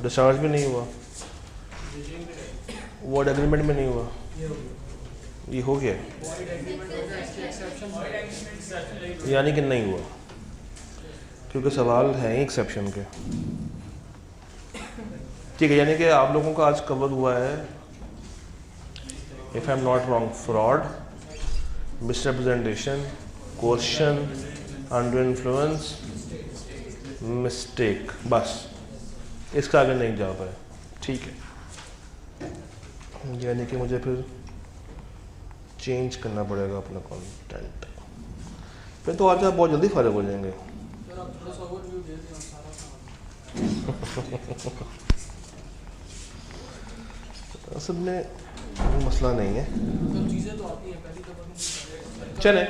Discharge भी नहीं हुआ, वर्ड एग्रीमेंट में नहीं हुआ, ये हो गया यानी कि नहीं हुआ, क्योंकि सवाल है ही एक्सेप्शन के। ठीक है, यानी कि आप लोगों का आज कवर हुआ है, if I am not wrong, fraud, misrepresentation, question, under influence, mistake, बस इसका आगे नहीं जा पाए। ठीक है, यानी कि मुझे फिर चेंज करना पड़ेगा अपना कंटेंट, फिर तो आज आप बहुत जल्दी फारिग हो जाएंगे। असल में मसला नहीं है, चले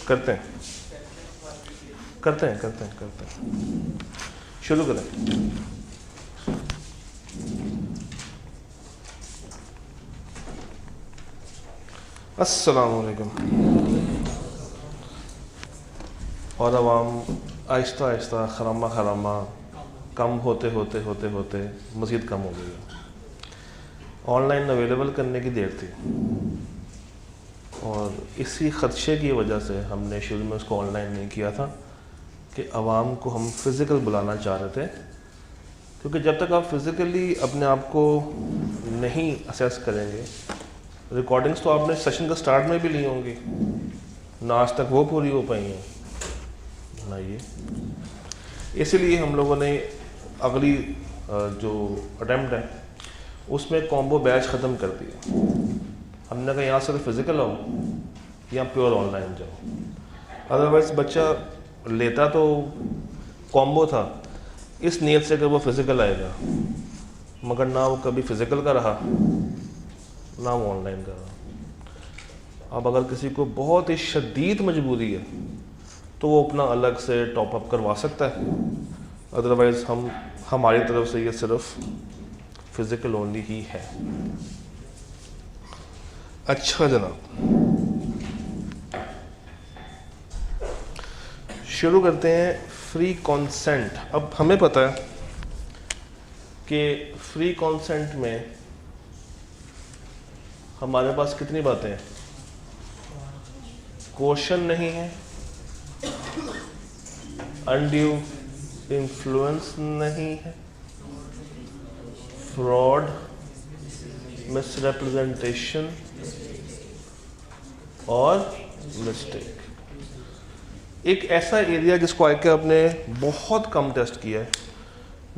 करते हैं शुरू करें। अस्सलाम वालेकुम। और आवाम आहिस्ता आहिस्ता खरामा खरामा कम होते मज़ीद कम हो गई है। ऑनलाइन अवेलेबल करने की देर थी और इसी ख़दशे की वजह से हमने शुरू में उसको ऑनलाइन नहीं किया था कि आवाम को हम फ़िज़िकल बुलाना चाह रहे थे, क्योंकि जब तक आप फ़िज़िकली अपने आप को नहीं असेस करेंगे, रिकॉर्डिंग्स तो आपने सेशन का स्टार्ट में भी ली होंगी ना, आज तक वो पूरी हो पाई हैं ना ये। इसीलिए हम लोगों ने अगली जो अटैम्प्ट है उसमें कॉम्बो बैच ख़त्म कर दिया। हमने कहा यहाँ सिर्फ फ़िज़िकल आओ या प्योर ऑनलाइन जाओ। अदरवाइज़ बच्चा लेता तो कॉम्बो था इस नीयत से कि वो फ़िज़िकल आएगा, मगर ना वो कभी फ़िज़िकल का रहा ना वो ऑनलाइन का रहा। अब अगर किसी को बहुत ही शदीद मजबूरी है तो वो अपना अलग से टॉपअप करवा सकता है, अदरवाइज़ हमारी तरफ से ये सिर्फ फ़िज़िकल ओनली ही है। अच्छा जनाब, शुरू करते हैं फ्री कंसेंट। अब हमें पता है कि फ्री कंसेंट में हमारे पास कितनी बातें हैं, क्वेश्चन नहीं है, अनड्यू इन्फ्लुएंस नहीं है, फ्रॉड, मिसरिप्रेजेंटेशन और मिस्टेक। एक ऐसा एरिया जिसको आके आपने बहुत कम टेस्ट किया है,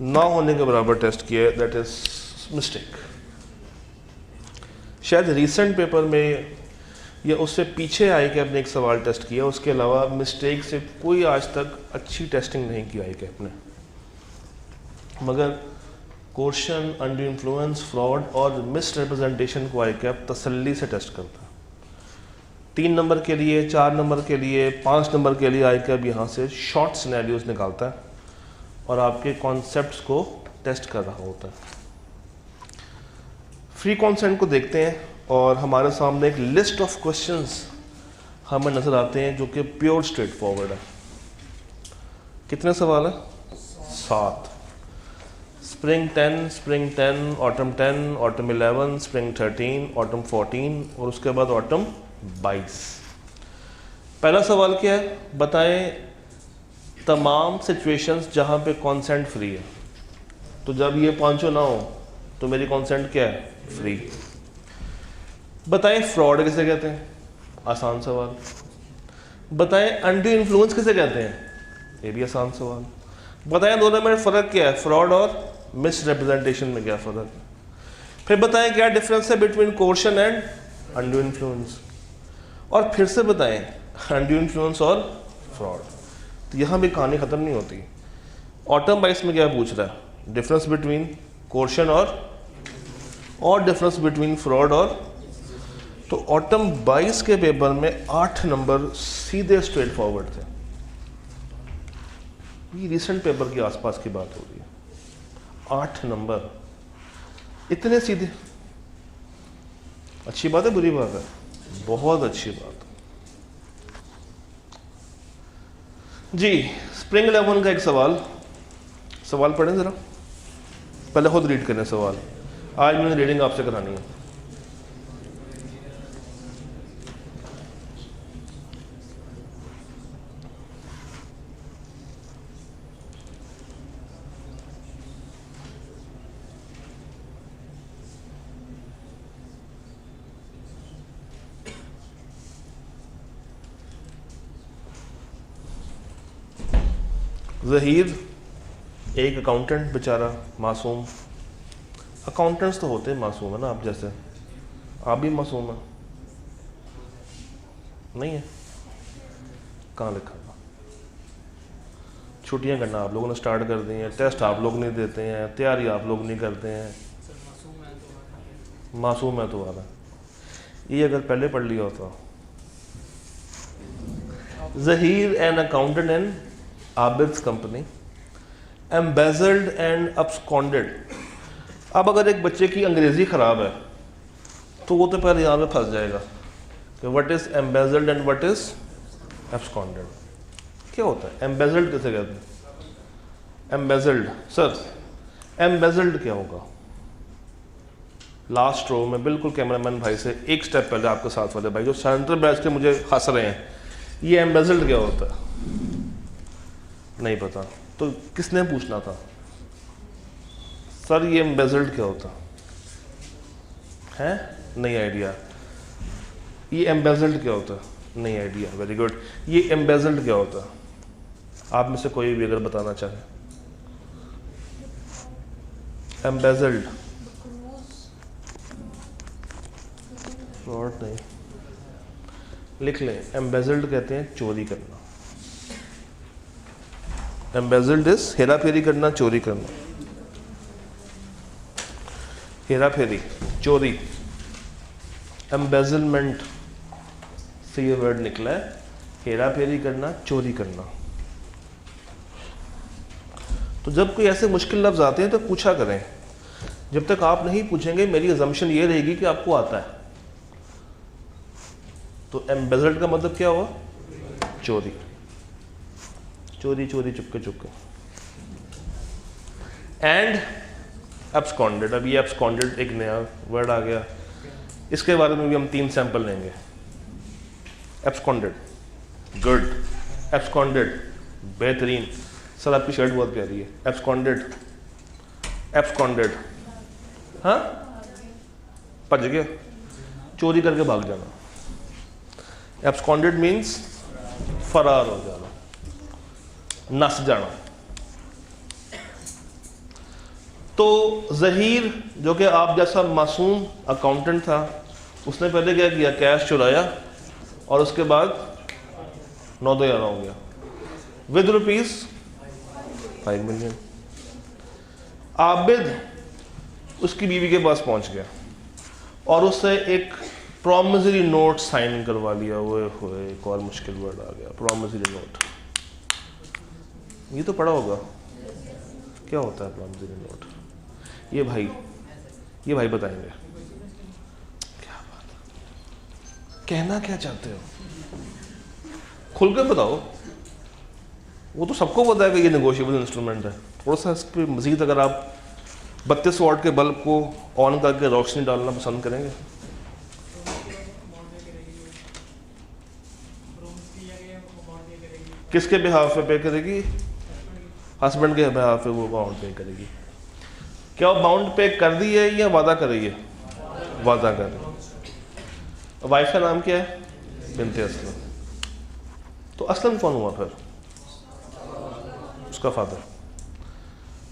ना होने के बराबर टेस्ट किया है, दैट इज मिस्टेक। शायद रीसेंट पेपर में या उससे पीछे आए के आपने एक सवाल टेस्ट किया, उसके अलावा मिस्टेक से कोई आज तक अच्छी टेस्टिंग नहीं की आई के आपने। मगर क्वेश्चन, अंडर इन्फ्लुएंस, फ्रॉड और मिसरिप्रेजेंटेशन को आई के आप तसल्ली से टेस्ट करता है। 3 नंबर के लिए, 4 नंबर के लिए, 5 नंबर के लिए आई के अब यहाँ से शॉर्ट सिनेरियोज निकालता है और आपके कॉन्सेप्ट्स को टेस्ट कर रहा होता है। फ्री कॉन्सेंट को देखते हैं और हमारे सामने एक लिस्ट ऑफ क्वेश्चंस हमें नज़र आते हैं जो कि प्योर स्ट्रेट फॉरवर्ड है। कितने सवाल हैं? 7। Spring 10, autumn 10, autumn 11, spring 13, autumn 14 और उसके बाद ऑटम 22। पहला सवाल क्या है? बताएं तमाम सिचुएशंस जहां पे कॉन्सेंट फ्री है। तो जब ये पांचों ना हो तो मेरी कॉन्सेंट क्या है? फ्री। बताएं फ्रॉड किसे कहते हैं? आसान सवाल। बताएं अनड्यू इन्फ्लुएंस किसे कहते हैं? ये भी आसान सवाल। बताएं दोनों में फ़र्क क्या है? फ्रॉड और मिसरिप्रेजेंटेशन में क्या फ़र्क है? फिर बताएं क्या डिफरेंस है between coercion and undue influence, और फिर से बताएं अनड्यू इन्फ्लुएंस और फ्रॉड। तो यहाँ भी कहानी ख़त्म नहीं होती। ऑटम 22 में क्या पूछ रहा है? डिफरेंस बिटवीन कोर्शन और डिफरेंस बिटवीन फ्रॉड और। तो ऑटम 22 के पेपर में 8 नंबर सीधे स्ट्रेट फॉरवर्ड थे। ये रिसेंट पेपर के आसपास की बात हो रही है। 8 नंबर इतने सीधे। अच्छी बात है, बुरी बात है? बहुत अच्छी बात जी। स्प्रिंग 11 का एक सवाल पढ़ें ज़रा। पहले खुद रीड करें सवाल, आज मैंने रीडिंग आपसे करानी है। ज़हीर एक अकाउंटेंट बेचारा मासूम, अकाउंटेंट्स तो होते हैं मासूम है ना, आप जैसे, आप भी मासूम हैं नहीं है? कहाँ लिखा था? छुट्टियां करना आप लोगों ने स्टार्ट कर दी हैं, टेस्ट आप लोग नहीं देते हैं, तैयारी आप लोग नहीं करते हैं। मासूम है तो वाला ये अगर पहले पढ़ लिया होता। Zaheer an accountant in Abid's company embezzled and absconded। अब अगर एक बच्चे की अंग्रेज़ी ख़राब है तो वो तो पहले यहाँ पे फंस जाएगा कि what is embezzled and what is absconded। क्या होता है एम्बेजल्ड, किसे कहते हैं? एम्बेजल्ड सर, एम्बेजल्ड क्या होगा? लास्ट रो में बिल्कुल कैमरामैन भाई से एक स्टेप पहले आपके साथ वाले भाई जो सेंटर बैच के मुझे हंस रहे हैं, ये एम्बेजल्ड क्या होता है? नहीं पता तो किसने पूछना था? सर ये एम्बेजल्ड क्या होता है? नहीं आइडिया। ये एम्बेजल्ड क्या होता है? नहीं आइडिया। Very good. ये एम्बेजल्ड क्या होता है? आप में से कोई भी अगर बताना चाहे। एम्बेजल्ड फ्रॉड नहीं, लिख लें, एम्बेजल्ड कहते हैं चोरी करना। एम्बेजल्ड इज हेरा फेरी करना, चोरी करना, हेरा फेरी, चोरी। एम्बेजलमेंट से ये वर्ड निकला है, हेरा फेरी करना, चोरी करना। तो जब कोई ऐसे मुश्किल लफ्ज आते हैं तो पूछा करें। जब तक आप नहीं पूछेंगे मेरी अजम्पशन ये रहेगी कि आपको आता है। तो एम्बेजल्ड का मतलब क्या हुआ? चोरी, चोरी चोरी, चुपके चुपके। एंड absconded, अब ये absconded एक नया वर्ड आ गया, इसके बारे में भी हम 3 सैंपल लेंगे। absconded, good. absconded, बेहतरीन। सर आपकी शर्ट बहुत प्यारी है। absconded, absconded, हाँ भज गया, चोरी करके भाग जाना। absconded मीन्स फरार हो जाना, नस जाना। तो ज़हीर जो कि आप जैसा मासूम अकाउंटेंट था, उसने पहले क्या किया? कैश चुराया और उसके बाद 9,11 हो गया विद ₹5 मिलियन। आबिद उसकी बीवी के पास पहुंच गया और उससे एक प्रॉमिसरी नोट साइन करवा लिया। वो एक और मुश्किल वर्ड आ गया, प्रॉमिसरी नोट। ये तो पढ़ा होगा, क्या होता है प्रॉमिसरी नोट? ये भाई बताएंगे। क्या बात है, कहना क्या चाहते हो? खुल कर बताओ। वो तो सबको पता है कि ये नेगोशिएबल इंस्ट्रूमेंट है। थोड़ा सा इस पर मजीद अगर आप 32 वाट के बल्ब को ऑन करके रोशनी डालना पसंद करेंगे। किसके बिहाफ पे पे करेगी? हस्बैंड के बिहाफ पे वो अमाउंट पे करेगी। क्या वो अमाउंट पे कर दी है या वादा कर रही है? वादा कर रही है। वाइफ का नाम क्या है? बिनते असलम। तो असलम कौन हुआ फिर? उसका father.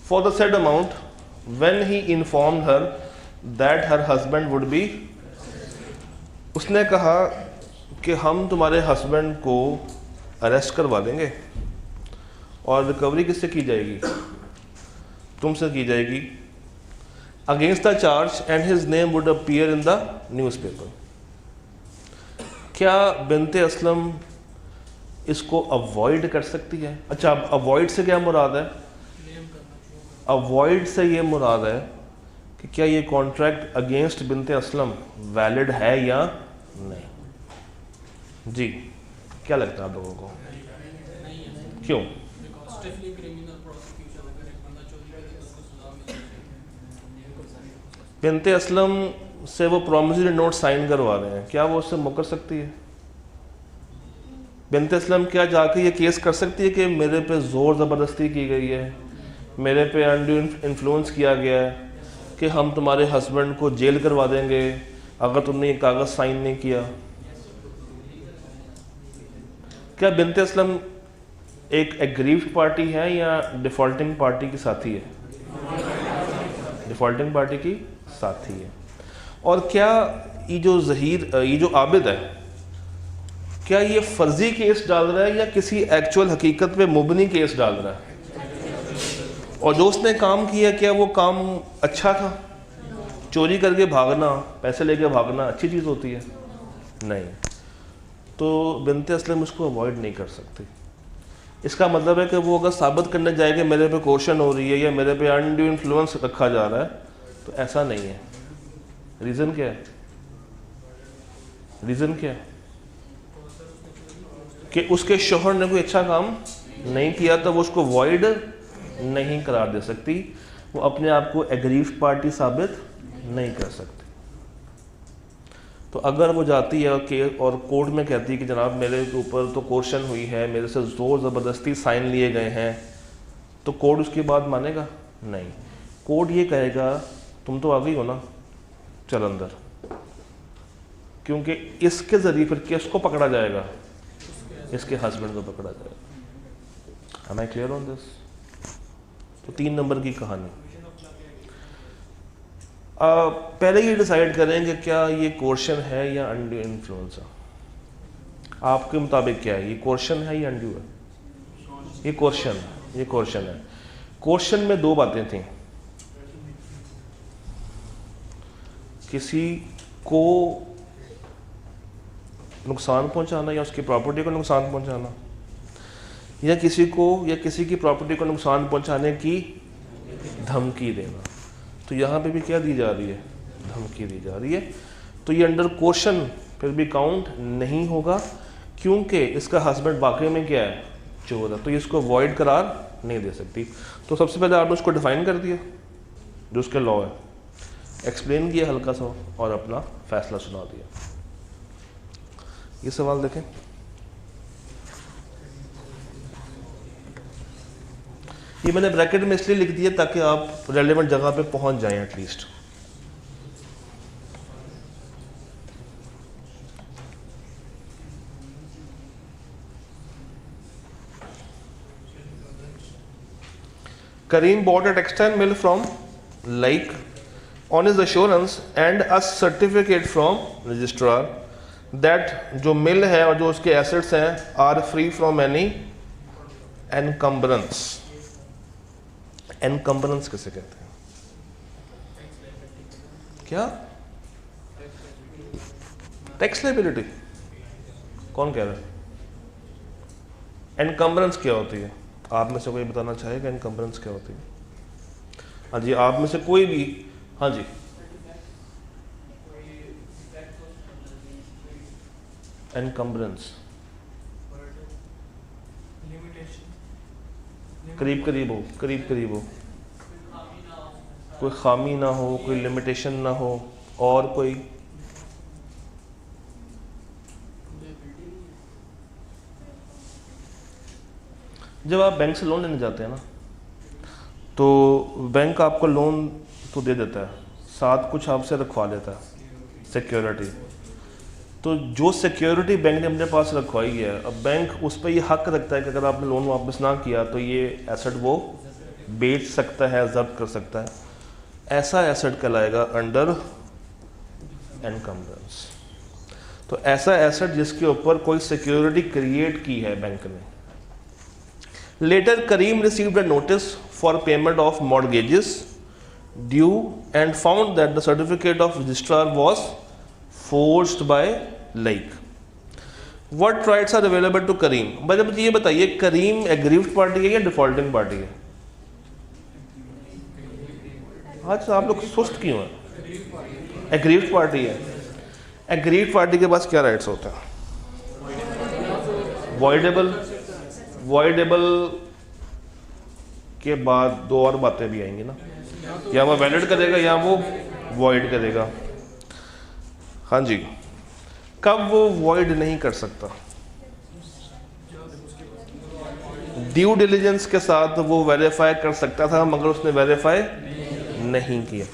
For the said amount when he informed her that her husband would be, उसने कहा कि हम तुम्हारे हस्बैंड को अरेस्ट करवा देंगे और रिकवरी किससे की जाएगी? तुमसे की जाएगी। Against the charge and his name would appear in the newspaper. क्या बिनते असलम इसको अवॉइड कर सकती है? अच्छा, अब अवॉइड से क्या मुराद है? अवॉइड से ये मुराद है कि क्या ये कॉन्ट्रैक्ट अगेंस्ट बिनते असलम वैलिड है या नहीं? जी, क्या लगता है आप लोगों को? क्यों? बिनते असलम से वो प्रॉमिसरी नोट साइन करवा रहे हैं, क्या वो उससे मुकर सकती है? बिनते असलम क्या जाके ये केस कर सकती है कि मेरे पे ज़ोर ज़बरदस्ती की गई है, मेरे पे अनड्यू इन्फ्लुएंस किया गया है, कि हम तुम्हारे हस्बैंड को जेल करवा देंगे अगर तुमने ये कागज़ साइन नहीं किया? क्या बिनते असलम एक एग्रीव्ड पार्टी है या डिफ़ॉल्टिंग पार्टी की साथी है? डिफ़ॉल्टिंग पार्टी की साथी है। और क्या ये जो ये जो आबिद है, क्या ये फर्जी केस डाल रहा है या किसी एक्चुअल हकीकत पे मुबनी केस डाल रहा है? और जो उसने काम किया, क्या वो काम अच्छा था? चोरी करके भागना, पैसे लेके भागना अच्छी चीज़ होती है? नहीं। तो बिनते असलम उसको अवॉइड नहीं कर सकती। इसका मतलब है कि वो अगर साबित करने जाए कि मेरे पे कोशन हो रही है या मेरे पे अनड्यू इन्फ्लुएंस रखा जा रहा है, तो ऐसा नहीं है। रीज़न क्या है? रीज़न क्या है? कि उसके शोहर ने कोई अच्छा काम नहीं किया तो वो उसको वॉइड नहीं करार दे सकती, वो अपने आप को एग्रीव्ड पार्टी साबित नहीं कर सकती। तो अगर वो जाती है और कोर्ट में कहती है कि जनाब मेरे ऊपर तो कोर्शन हुई है, मेरे से ज़ोर ज़बरदस्ती साइन लिए गए हैं, तो कोर्ट उसकी बात मानेगा? नहीं। कोर्ट ये कहेगा तुम तो आ गई हो ना, चल अंदर, क्योंकि इसके ज़रिए फिर किसको पकड़ा जाएगा? इसके हस्बैंड को पकड़ा जाएगा। Am I clear on this? तो 3 नंबर की कहानी। पहले ये डिसाइड करें कि क्या ये कोर्शन है या अनड्यू इन्फ्लुएंस है। आपके मुताबिक क्या है, ये कोर्शन है या अनड्यू है? ये कोर्शन है, ये कोर्शन है। कोर्शन में 2 बातें थी, किसी को नुकसान पहुंचाना या उसकी प्रॉपर्टी को नुकसान पहुंचाना, या किसी की प्रॉपर्टी को नुकसान पहुंचाने की धमकी देना। तो यहाँ पे भी क्या दी जा रही है? धमकी दी जा रही है। तो ये अंडर क्वेश्चन फिर भी काउंट नहीं होगा, क्योंकि इसका हस्बैंड वाकई में क्या है? चोर है। तो ये इसको वॉइड करार नहीं दे सकती। तो सबसे पहले आपने उसको डिफाइन कर दिया जो उसके लॉ है, एक्सप्लेन किया हल्का सा और अपना फैसला सुना दिया। ये सवाल देखें, ये मैंने ब्रैकेट में इसलिए लिख दिया ताकि आप रेलेवेंट जगह पे पहुंच जाएं at least. Kareem bought a textile mill from Like on his assurance and a certificate from registrar that जो मिल है और जो उसके एसेट्स हैं are free from any encumbrance. Encumbrance किसे कहते हैं? क्या? Tax liability? कौन कह रहा है? एनकम्बरेंस क्या होती है? आप में से कोई बताना चाहेगा एनकम्बरेंस क्या होती है? हाँ जी, आप में से कोई भी। हाँ जी, एनकम्बरेंस करीब करीब हो, कोई खामी ना हो, कोई लिमिटेशन ना हो, और कोई जब आप बैंक से लोन लेने जाते हैं ना, तो बैंक आपको लोन तो दे देता है, साथ कुछ आपसे रखवा लेता है सिक्योरिटी। तो जो सिक्योरिटी बैंक ने अपने पास रखवाई है, अब बैंक उस पर ये हक रखता है कि अगर आपने लोन वापस ना किया तो ये एसेट वो बेच सकता है, जब्त कर सकता है। ऐसा एसेट कहलाएगा अंडर एनकम्बरेंस। तो ऐसा एसेट जिसके ऊपर कोई सिक्योरिटी क्रिएट की है बैंक ने। Later Karim received a notice for payment of mortgages due and found that the certificate of registrar was forced by Like. What rights are available to Kareem? मतलब मुझे ये बताइए, करीम एग्रीव्ड पार्टी है या defaulting party है? आज आप लोग सुस्त क्यों हैं? एग्रीव्ड पार्टी है। एग्रीव्ड पार्टी के पास क्या राइट्स होते हैं? वॉइडेबल के बाद 2 और बातें भी आएंगी ना, या वो वैलिड करेगा या वो वॉइड करेगा। हाँ जी, कब वो वॉइड नहीं कर सकता? ड्यू डिलिजेंस के साथ वो वेरीफाई कर सकता था, मगर उसने वेरीफाई नहीं किया।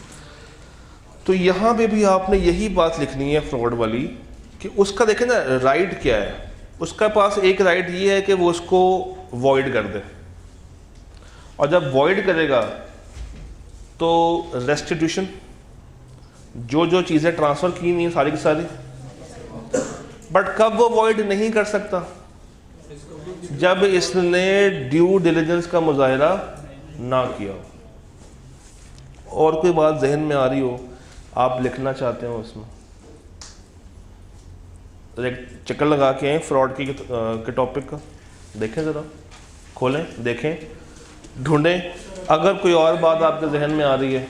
तो यहाँ पे भी आपने यही बात लिखनी है फ्रॉड वाली, कि उसका देखें ना राइट क्या है। उसका पास एक राइट ये है कि वो उसको वॉइड कर दे, और जब वॉइड करेगा तो रेस्टिट्यूशन, जो जो चीज़ें ट्रांसफ़र की नहीं सारी की सारी। बट कब वो वॉइड नहीं कर सकता? जब इसने ड्यू डिलिजेंस का मुजाहिरा ना किया हो। और कोई बात जहन में आ रही हो, आप लिखना चाहते हो उसमें, एक चक्कर लगा के आए फ्रॉड के टॉपिक का, देखें ज़रा, खोलें, देखें, ढूंढें। अगर कोई और बात आपके जहन में आ रही है,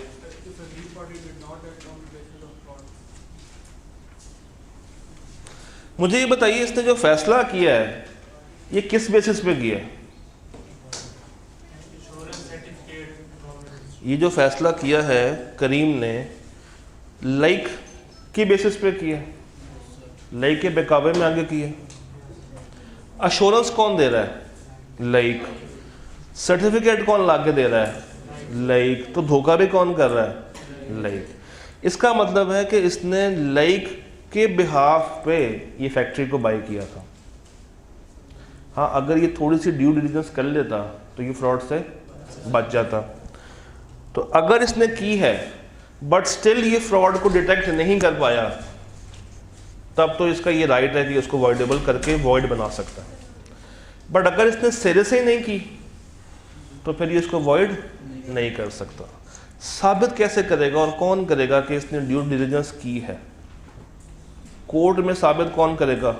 मुझे ये बताइए, इसने जो फैसला किया है ये किस बेसिस पे किया है? ये जो फैसला किया है करीम ने लाइक की बेसिस पे किया, लाइक के बेकाबे में आगे किया। अश्योरेंस कौन दे रहा है? लाइक। सर्टिफिकेट कौन ला के दे रहा है? लाइक। तो धोखा भी कौन कर रहा है? लाइक। इसका मतलब है कि इसने लाइक के बिहाफ पे ये फैक्ट्री को बाई किया था। हाँ, अगर ये थोड़ी सी ड्यू डिलिजेंस कर लेता तो ये फ्रॉड से बच जाता। तो अगर इसने की है बट स्टिल ये फ्रॉड को डिटेक्ट नहीं कर पाया, तब तो इसका ये राइट है कि उसको वॉइडेबल करके वॉइड बना सकता है। बट अगर इसने सिरे से ही नहीं की तो फिर ये इसको वॉइड नहीं कर सकता। साबित कैसे करेगा और कौन करेगा कि इसने ड्यू डिलिजेंस की है? कोर्ट में साबित कौन करेगा?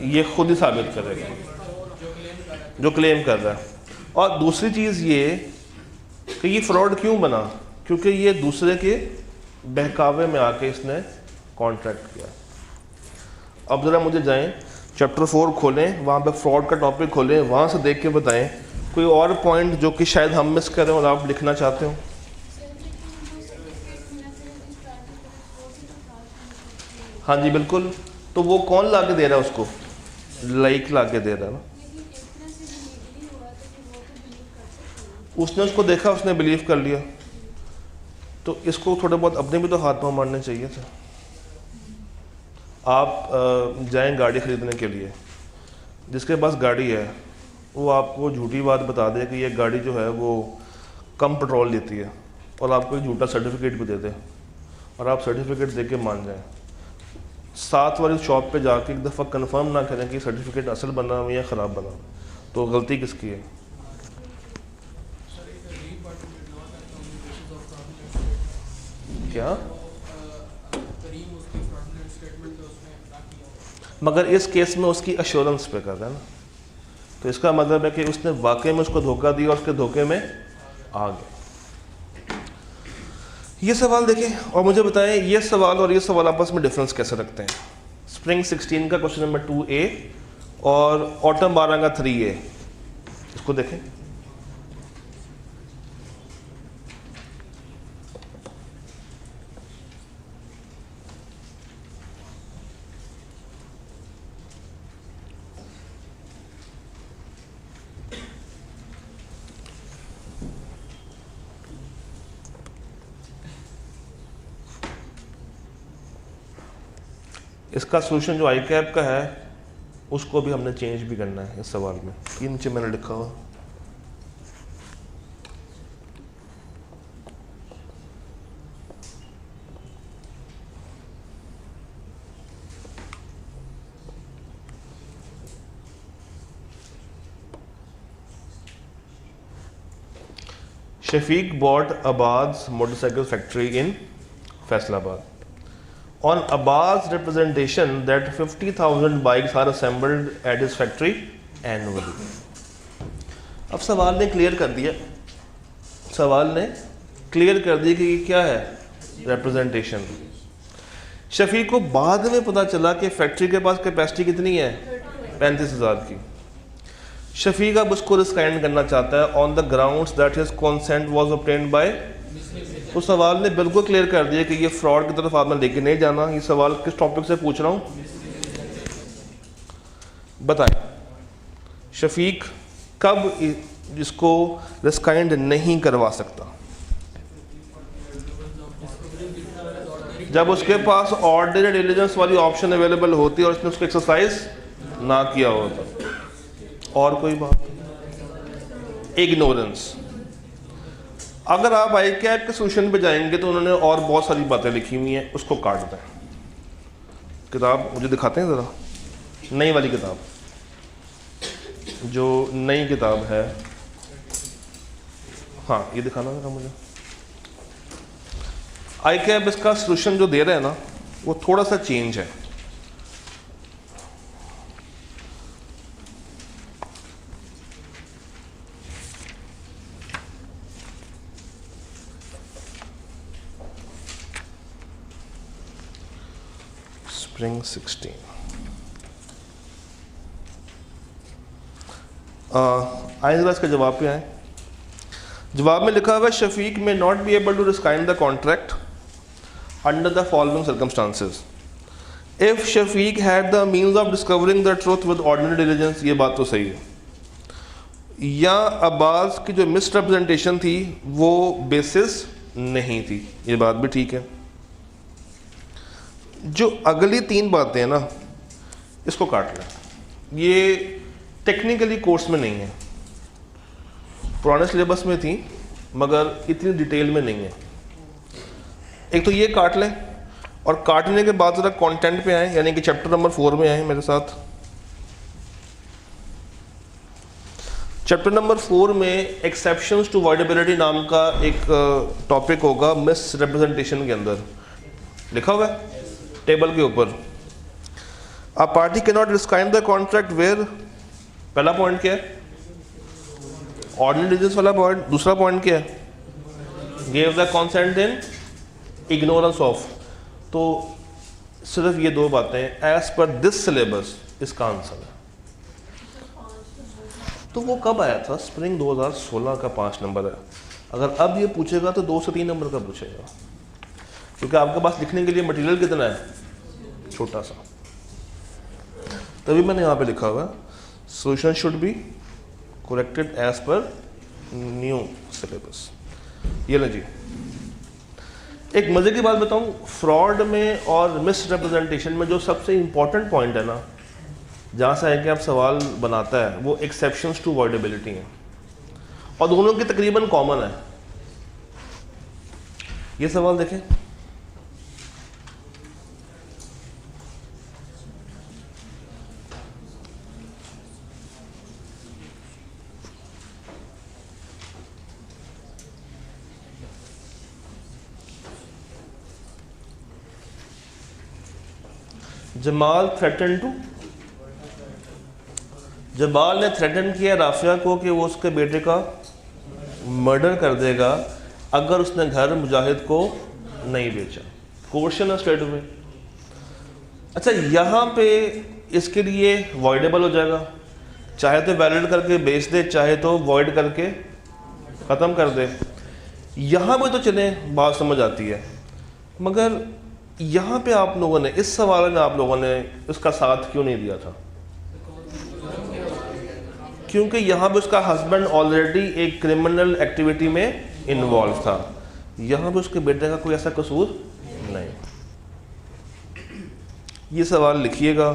ये खुद ही साबित करेगा जो क्लेम कर रहा है। और दूसरी चीज़ ये कि ये फ्रॉड क्यों बना? क्योंकि ये दूसरे के बहकावे में आके इसने कॉन्ट्रैक्ट किया। अब ज़रा मुझे जाएं, चैप्टर 4 खोलें, वहाँ पे फ्रॉड का टॉपिक खोलें, वहाँ से देख के बताएं कोई और पॉइंट जो कि शायद हम मिस करें और आप लिखना चाहते हो। हाँ जी बिल्कुल। तो वो कौन ला के दे रहा है उसको? लाइक ला के दे रहा है ना। उसने उसको देखा, उसने बिलीव कर लिया, तो इसको थोड़े बहुत अपने भी तो हाथ पांव मारने चाहिए थे। आप जाएं गाड़ी ख़रीदने के लिए, जिसके पास गाड़ी है वो आपको झूठी बात बता दे कि ये गाड़ी जो है वो कम पेट्रोल लेती है, और आपको एक झूठा सर्टिफिकेट भी दे दे, और आप सर्टिफिकेट दे के मान जाएँ। साथ वाली शॉप पे जाके एक दफ़ा कंफर्म ना करें कि सर्टिफिकेट असल बना हुआ या ख़राब बना, तो गलती किसकी है? क्या? मगर इस केस में उसकी अश्योरेंस पे कर रहा है ना, तो इसका मतलब है कि उसने वाकई में उसको धोखा दिया और उसके धोखे में आ गया। ये सवाल देखें और मुझे बताएं, ये सवाल और ये सवाल आपस में डिफरेंस कैसे रखते हैं? स्प्रिंग 16 का क्वेश्चन नंबर 2A और ऑटम 12 का 3A, इसको देखें। इसका सोल्यूशन जो आई कैप का है उसको भी हमने चेंज भी करना है इस सवाल में। ये नीचे मैंने लिखा हुआ, Shafiq bought Abbas motorcycle factory in Faisalabad. On Abbas' representation that 50,000 bikes are assembled at his factory annually. अब सवाल ने क्लियर कर दिया, सवाल ने क्लियर कर दिया कि ये क्या है, रिप्रेजेंटेशन। शफीक को बाद में पता चला कि फैक्ट्री के पास कैपेसिटी कितनी है, 35,000 की। शफीक अब उसको रिस्काइंड करना चाहता है on the grounds that his consent was obtained by तो सवाल ने बिल्कुल क्लियर कर दिया कि ये फ्रॉड की तरफ आपने लेके नहीं जाना। ये सवाल किस टॉपिक से पूछ रहा हूँ बताएं। शफीक कब इसको रिस्काइंड नहीं करवा सकता? जब उसके पास ऑर्डिनरी डिलीजेंस वाली ऑप्शन अवेलेबल होती है और उसने उसको एक्सरसाइज ना किया होता। और कोई बात? इग्नोरेंस। अगर आप आई कैट के सोल्यूशन पे जाएंगे तो उन्होंने और बहुत सारी बातें लिखी हुई हैं, उसको काट दें। किताब मुझे दिखाते हैं ज़रा, नई वाली किताब, जो नई किताब है। हाँ ये दिखाना ज़रा मुझे। आई कैप इसका सोल्यूशन जो दे रहे हैं ना वो थोड़ा सा चेंज है। स्प्रिंग 16 आए जरा इसका जवाब पे आए। जवाब में लिखा हुआ है Shafiq may not be able to rescind the contract under the following circumstances if Shafiq had the means of discovering the truth with ordinary diligence. ये बात तो सही है। या अब्बास की जो मिसरिप्रेजेंटेशन थी वो बेसिस नहीं थी, ये बात भी ठीक है। जो अगली तीन बातें हैं ना इसको काट लें। ये टेक्निकली कोर्स में नहीं है, पुराने सिलेबस में थी मगर इतनी डिटेल में नहीं है। एक तो ये काट लें और काटने के बाद ज़रा कंटेंट पे आए, यानी कि चैप्टर नंबर 4 में आए मेरे साथ। चैप्टर नंबर 4 में एक्सेप्शंस टू वॉइडेबिलिटी नाम का एक टॉपिक होगा मिस रिप्रेजेंटेशन के अंदर। लिखा हुआ है टेबल के ऊपर, a party can not rescind the contract where. पहला पॉइंट क्या है? ऑर्डिनरी डिलीजेंस वाला पॉइंट। दूसरा पॉइंट क्या है? Gave the consent in ignorance of. तो सिर्फ ये दो बातें एज पर दिस सिलेबस इसका आंसर है। तो वो कब आया था? स्प्रिंग 2016 का 5 नंबर है। अगर अब ये पूछेगा तो 2 से 3 नंबर का पूछेगा, क्योंकि आपके पास लिखने के लिए मटेरियल कितना है? छोटा सा। तभी मैंने यहाँ पे लिखा हुआ solution should be corrected as per new syllabus. ये ना जी, एक मज़े की बात बताऊँ, फ्रॉड में और मिस रिप्रेजेंटेशन में जो सबसे इम्पॉर्टेंट पॉइंट है ना, जहाँ से है कि आप सवाल बनाता है, वो एक्सेप्शंस टू वॉइडेबिलिटी है और दोनों की तकरीबन कॉमन है। ये सवाल देखें, जमाल ने थ्रेटन किया राफिया को कि वो उसके बेटे का मर्डर कर देगा अगर उसने घर मुजाहिद को नहीं बेचा। क्वेश्चन है स्ट्रेट में। अच्छा, यहाँ पे इसके लिए वॉइडेबल हो जाएगा, चाहे तो वैलिड करके बेच दे, चाहे तो वॉइड करके ख़त्म कर दे। यहाँ पे तो चले बात समझ आती है, मगर यहाँ पे आप लोगों ने, इस सवाल में आप लोगों ने उसका साथ क्यों नहीं दिया था? क्योंकि यहाँ पे उसका हस्बैंड ऑलरेडी एक क्रिमिनल एक्टिविटी में इन्वॉल्व था। यहाँ पे उसके बेटे का कोई ऐसा कसूर नहीं। ये सवाल लिखिएगा,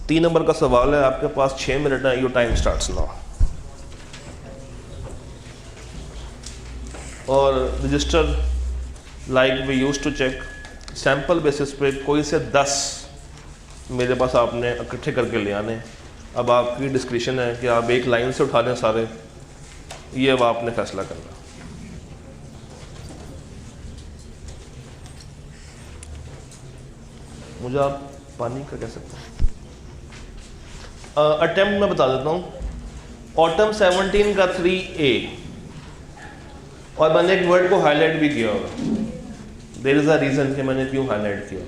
3 नंबर का सवाल है, आपके पास 6 मिनट है। Your time starts now. और register like we used to check, sample basis पे कोई से 10 मेरे पास आपने इकट्ठे करके ले आने। अब आपकी डिस्क्रिप्शन है कि आप एक लाइन से उठा लें सारे, ये अब आपने फैसला करना। मुझे आप पानी का कह सकते हैं? अटेम्प्ट मैं बता देता हूँ। ऑटम 17 का 3A, और मैंने एक वर्ड को हाईलाइट भी किया होगा। देयर इज अ रीजन कि मैंने क्यों हाईलाइट किया।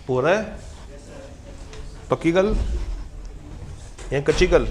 हो रहा है? पक्की गल या कच्ची गल?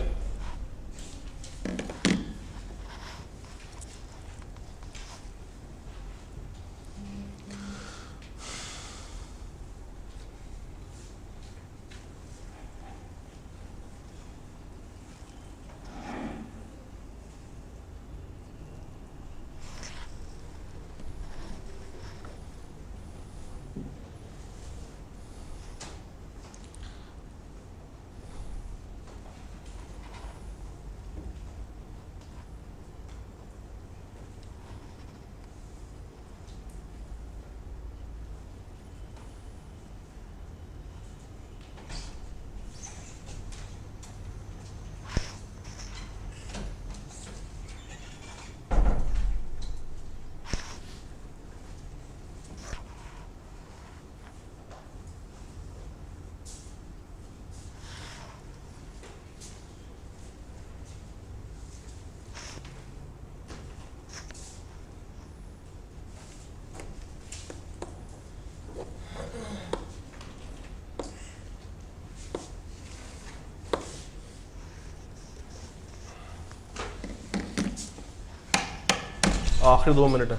आखिरी 2 मिनट है।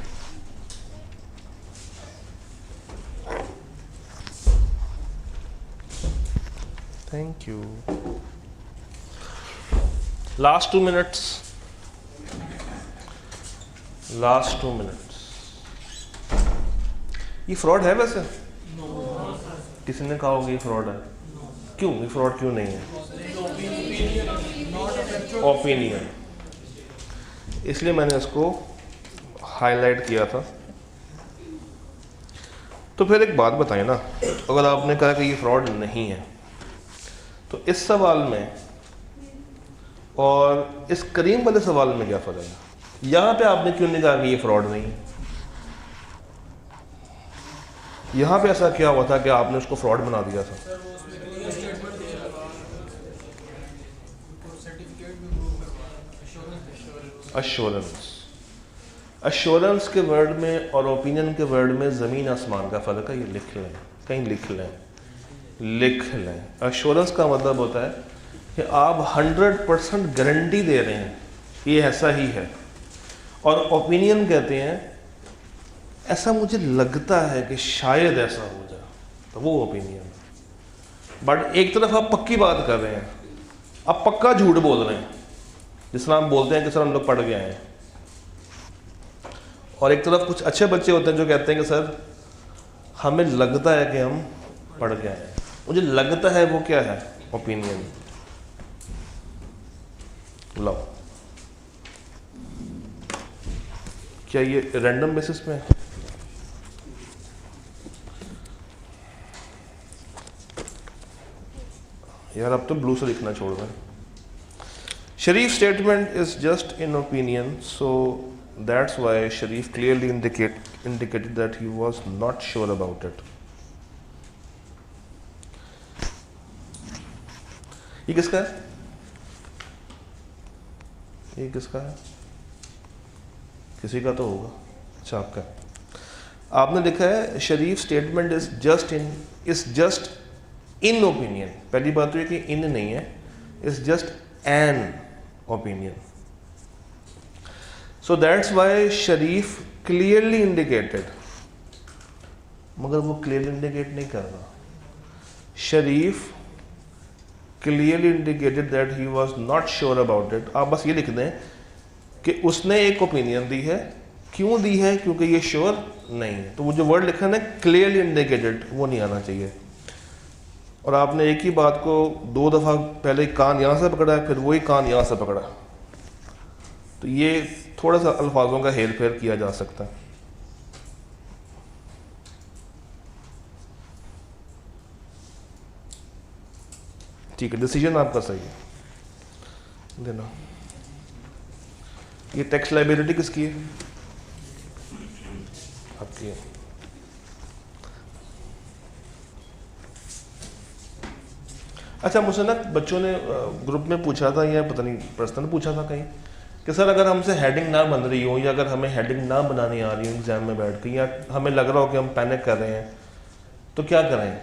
Thank you. Last 2 minutes, last 2 minutes. ये फ्रॉड है वैसे? किसी ने कहा होगा ये फ्रॉड है? क्यों ये फ्रॉड क्यों नहीं है? ओपिनियन, इसलिए मैंने इसको हाईलाइट किया था। तो फिर एक बात बताएं ना, अगर आपने कहा कि ये फ्रॉड नहीं है, तो इस सवाल में और इस करीम वाले सवाल में क्या फ़र्क है? यहाँ पे आपने क्यों नहीं कहा कि ये फ्रॉड नहीं है? यहाँ पे ऐसा क्या हुआ था कि आपने उसको फ्रॉड बना दिया था? अश्योरेंस, अश्योरेंस के वर्ड में और ओपिनियन के वर्ड में ज़मीन आसमान का फ़र्क है। ये लिख लें, कहीं लिख लें, लिख लें। अश्योरेंस का मतलब होता है कि आप 100% गारंटी दे रहे हैं ये ऐसा ही है, और ओपिनियन कहते हैं ऐसा मुझे लगता है कि शायद ऐसा हो जाए, तो वो ओपिनियन। बट एक तरफ आप पक्की बात कर रहे हैं, आप पक्का झूठ बोल रहे हैं, जिस तरह हम बोलते हैं कि सर हम लोग पढ़ के आए हैं। और एक तरफ कुछ अच्छे बच्चे होते हैं जो कहते हैं कि सर हमें लगता है कि हम पढ़ के आए हैं। मुझे लगता है वो क्या है? ओपिनियन। लो, क्या ये रैंडम बेसिस पे है? यार अब तो ब्लू से लिखना छोड़ दें। Sharif statement is just in opinion, so that's why Sharif clearly indicated that he was not sure about it. ये किसका है? ये किसका है? किसी का तो होगा। अच्छा आपका। आपने लिखा है Sharif statement is just in opinion. पहली बात तो ये कि इन नहीं है, is just an opinion. So that's why Sharif clearly indicated, मगर वो क्लियरली इंडिकेट नहीं कर रहा। Sharif clearly indicated that he was not sure about it. आप बस ये लिख दें कि उसने एक ओपिनियन दी है। क्यों दी है? क्योंकि ये श्योर नहीं है। तो वो जो वर्ड लिखा है ना क्लियरली इंडिकेटेड, वो नहीं आना चाहिए। और आपने एक ही बात को 2 दफ़ा, पहले कान यहाँ से पकड़ा है, फिर वही कान यहाँ से पकड़ा, तो ये थोड़ा सा अल्फाजों का हेर फेर किया जा सकता है। ठीक है, डिसीजन आपका सही है देना। ये टैक्स लाइबिलिटी किसकी है? आपकी है। अच्छा, मुझसे ना बच्चों ने ग्रुप में पूछा था, या पता नहीं पर्सनल पूछा था कहीं, कि सर अगर हमसे हेडिंग ना बन रही हो, या अगर हमें हेडिंग ना बनानी आ रही हो एग्जाम में बैठ के, या हमें लग रहा हो कि हम पैनिक कर रहे हैं, तो क्या करें?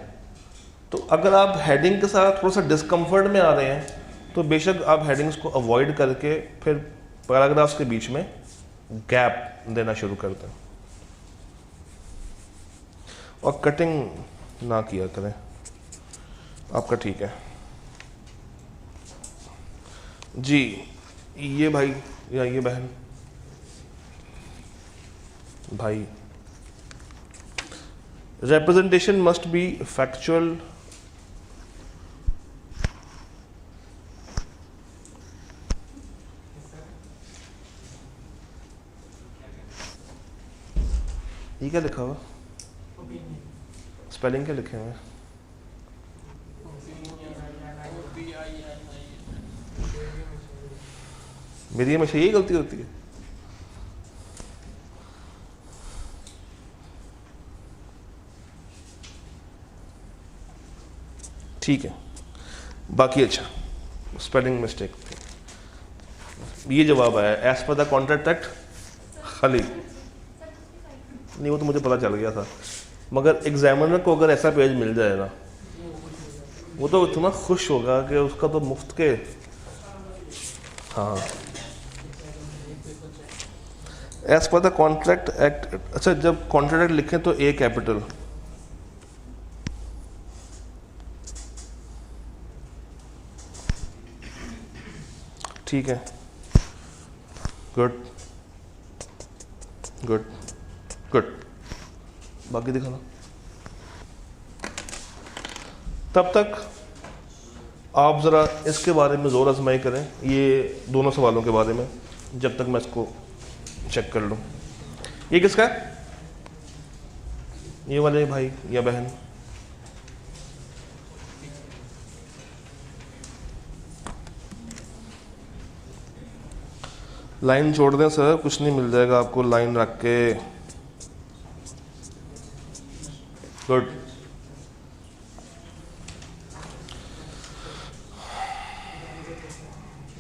तो अगर आप हेडिंग के साथ थोड़ा सा डिस्कम्फर्ट में आ रहे हैं तो बेशक आप हेडिंग्स को अवॉइड करके फिर पैराग्राफ्स के बीच में गैप देना शुरू कर दें और कटिंग ना किया करें, आपका ठीक है जी। ये भाई या ये बहन, भाई representation must be factual, ये क्या लिखा हुआ, स्पेलिंग क्या लिखे हुए? मेरी हमेशा यही गलती होती है। ठीक है, बाकी अच्छा स्पेलिंग मिस्टेक थी। ये जवाब आया as per the contract act खाली नहीं, वो तो मुझे पता चल गया था, मगर एग्जामिनर को अगर ऐसा पेज मिल जाए ना वो तो इतना खुश होगा कि उसका तो मुफ्त के। हाँ, as per the contract act. अच्छा, जब कॉन्ट्रैक्ट एक्ट लिखें तो ए कैपिटल, ठीक है, गुड गुड गुड। बाकी दिखाना। तब तक आप ज़रा इसके बारे में ज़ोर आजमाई करें, ये दोनों सवालों के बारे में, जब तक मैं इसको चेक कर लूँ। ये किसका है? ये वाले भाई या बहन? लाइन छोड़ दें सर, कुछ नहीं मिल जाएगा आपको लाइन रख के। गुड।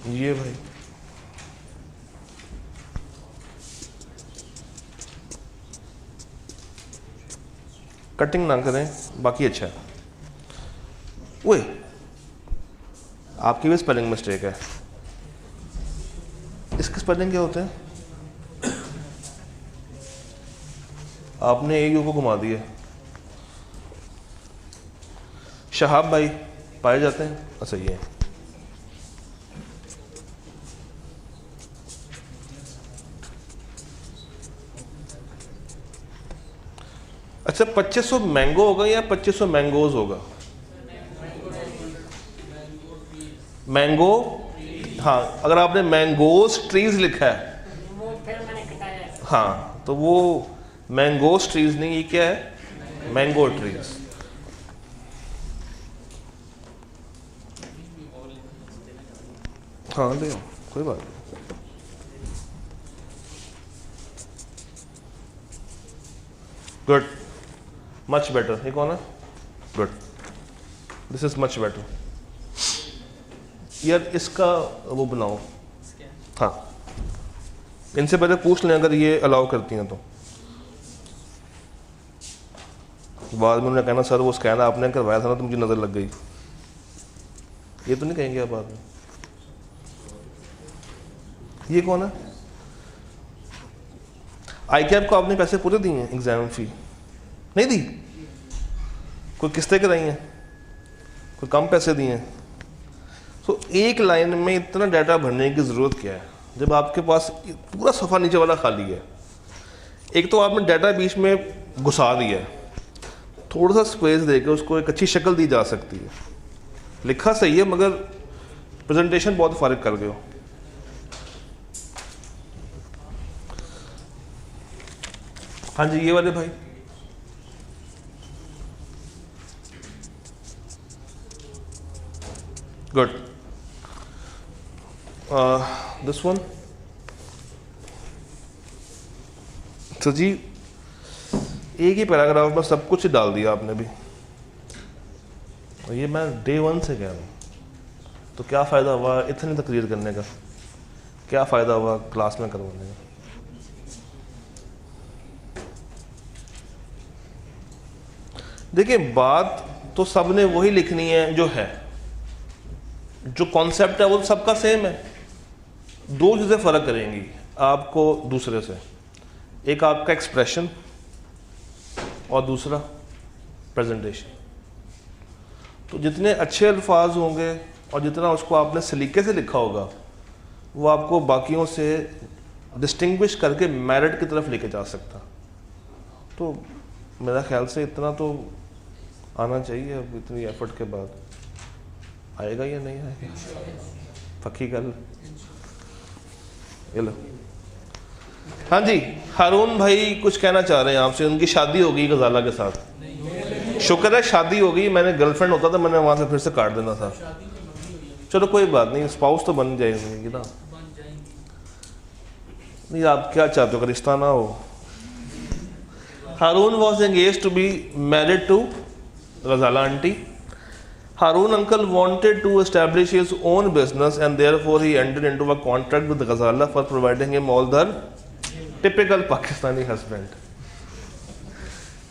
ये भाई कटिंग ना करें, बाकी अच्छा है। ओए, आपकी भी स्पेलिंग मिस्टेक है। इसके स्पेलिंग क्या होते हैं? आपने ए यू को घुमा दिया। शहाब भाई पाए जाते हैं? अच्छा, ये अच्छा 2500 मैंगो होगा या 2500 मैंगोज होगा? मैंगो, हाँ, अगर आपने मैंगोज ट्रीज लिखा है हाँ तो वो मैंगोज ट्रीज नहीं, ये क्या है? Mango trees. हाँ ले आओ, कोई बात नहीं। Good, much better. ये कौन है? Good, this is much better. यार इसका वो बनाओ। हाँ, इनसे पहले पूछ लें अगर ये अलाउ करती हैं तो। बाद में उन्होंने कहना सर वो स्कैन आपने करवाया था ना तो मुझे नज़र लग गई, ये तो नहीं कहेंगे आप बाद में। ये कौन है? आई कैप को आपने पैसे पूरे दिए हैं? एग्जाम फी नहीं दी? कोई किस्तें कराई हैं? कोई कम पैसे दिए हैं? तो एक लाइन में इतना डाटा भरने की ज़रूरत क्या है जब आपके पास पूरा सफ़ा नीचे वाला खाली है? एक तो आपने डाटा बीच में घुसा दिया है, थोड़ा सा स्पेस देकर उसको एक अच्छी शक्ल दी जा सकती है। लिखा सही है मगर प्रेजेंटेशन बहुत फारिग कर गए हो। हाँ जी, ये वाले भाई। गुड। This one. तो जी एक ही पैराग्राफ में सब कुछ डाल दिया आपने भी, और ये मैं डे 1 से कह रहा हूँ। तो क्या फ़ायदा हुआ इतनी तकरीर करने का? क्या फ़ायदा हुआ क्लास में करवाने का? देखिए, बात तो सब ने वही लिखनी है जो है, जो कॉन्सेप्ट है वो सबका सेम है। दो चीज़ें फ़र्क करेंगी आपको दूसरे से, एक आपका एक्सप्रेशन और दूसरा प्रेजेंटेशन। तो जितने अच्छे अल्फाज होंगे और जितना उसको आपने सलीके से लिखा होगा वो आपको बाकियों से डिस्टिंग्विश करके मेरिट की तरफ लेके जा सकता। तो मेरा ख्याल से इतना तो आना चाहिए। अब इतनी एफर्ट के बाद आएगा या नहीं आएगा, पक्की गल। ये लो। हाँ जी, हारून भाई कुछ कहना चाह रहे हैं आपसे। उनकी शादी हो गई गजाला के साथ। शुक्र है शादी हो गई, मैंने गर्लफ्रेंड होता तो मैंने वहाँ से फिर से काट देना था। चलो कोई बात नहीं, स्पाउस तो बन जाएगी ना। नहीं आप क्या चाहते हो कि रिश्ता ना हो। Haroon was engage to be married to Ghazala aunty. Harun uncle wanted to establish his own business and therefore he entered into a contract with Ghazala for providing him all the typical Pakistani husband.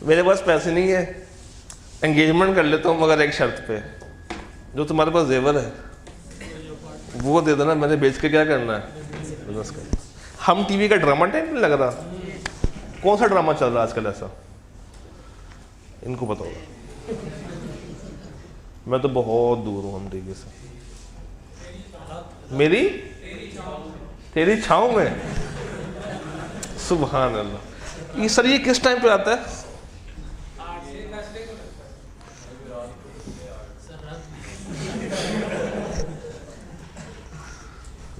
मेरे पास पैसे नहीं है, engagement कर लेता हूँ मगर एक शर्त पे, जो तुम्हारे पास जेवर है वो दे देना, मैंने बेच के क्या करना है, बिजनेस करना। हम टीवी का ड्रामा टाइम नहीं लग रहा। कौन सा ड्रामा चल रहा है आजकल ऐसा, इनको पता होगा। मैं तो बहुत दूर हूँ हम टीवी से। मेरी तेरी छाँव में, सुभान अल्लाह। ये सर ये किस टाइम पे आता है?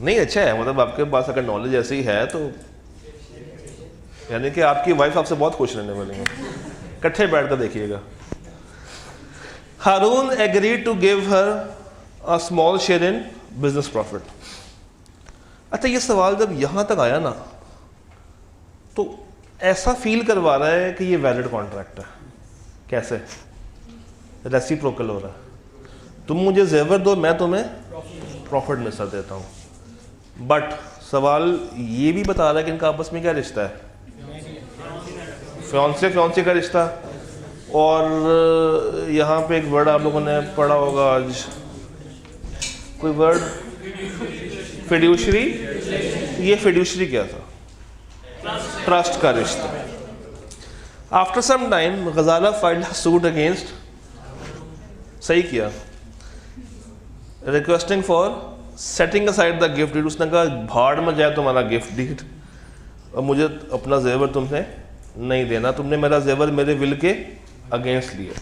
नहीं अच्छा है, मतलब आपके पास अगर नॉलेज ऐसी है तो यानी कि आपकी वाइफ आपसे बहुत खुश रहने वाली है। इकट्ठे बैठ कर देखिएगा। Harun agreed to give her a small share in business profit. अच्छा ये सवाल जब यहाँ तक आया ना तो ऐसा फील करवा रहा है कि ये वैलिड कॉन्ट्रैक्ट है। कैसे? रेसिप्रोकल हो रहा है। तुम मुझे जेवर दो, मैं तुम्हें प्रॉफिट में सर देता हूँ। बट सवाल ये भी बता रहा है कि इनका आपस में क्या रिश्ता है, फियांसे का रिश्ता। और यहाँ पे एक वर्ड आप लोगों ने पढ़ा होगा आज, कोई वर्ड, फिड्यूशरी। ये फिड्यूशरी क्या था? ट्रस्ट का रिश्ता। After some time Ghazala filed suit against, सही किया, requesting for setting aside the gift deed. उसने कहा भाड़ में जाए तुम्हारा गिफ्ट डीड, और मुझे अपना जेवर तुमसे नहीं देना, तुमने मेरा जेवर मेरे विल के अगेंस्ट लिया।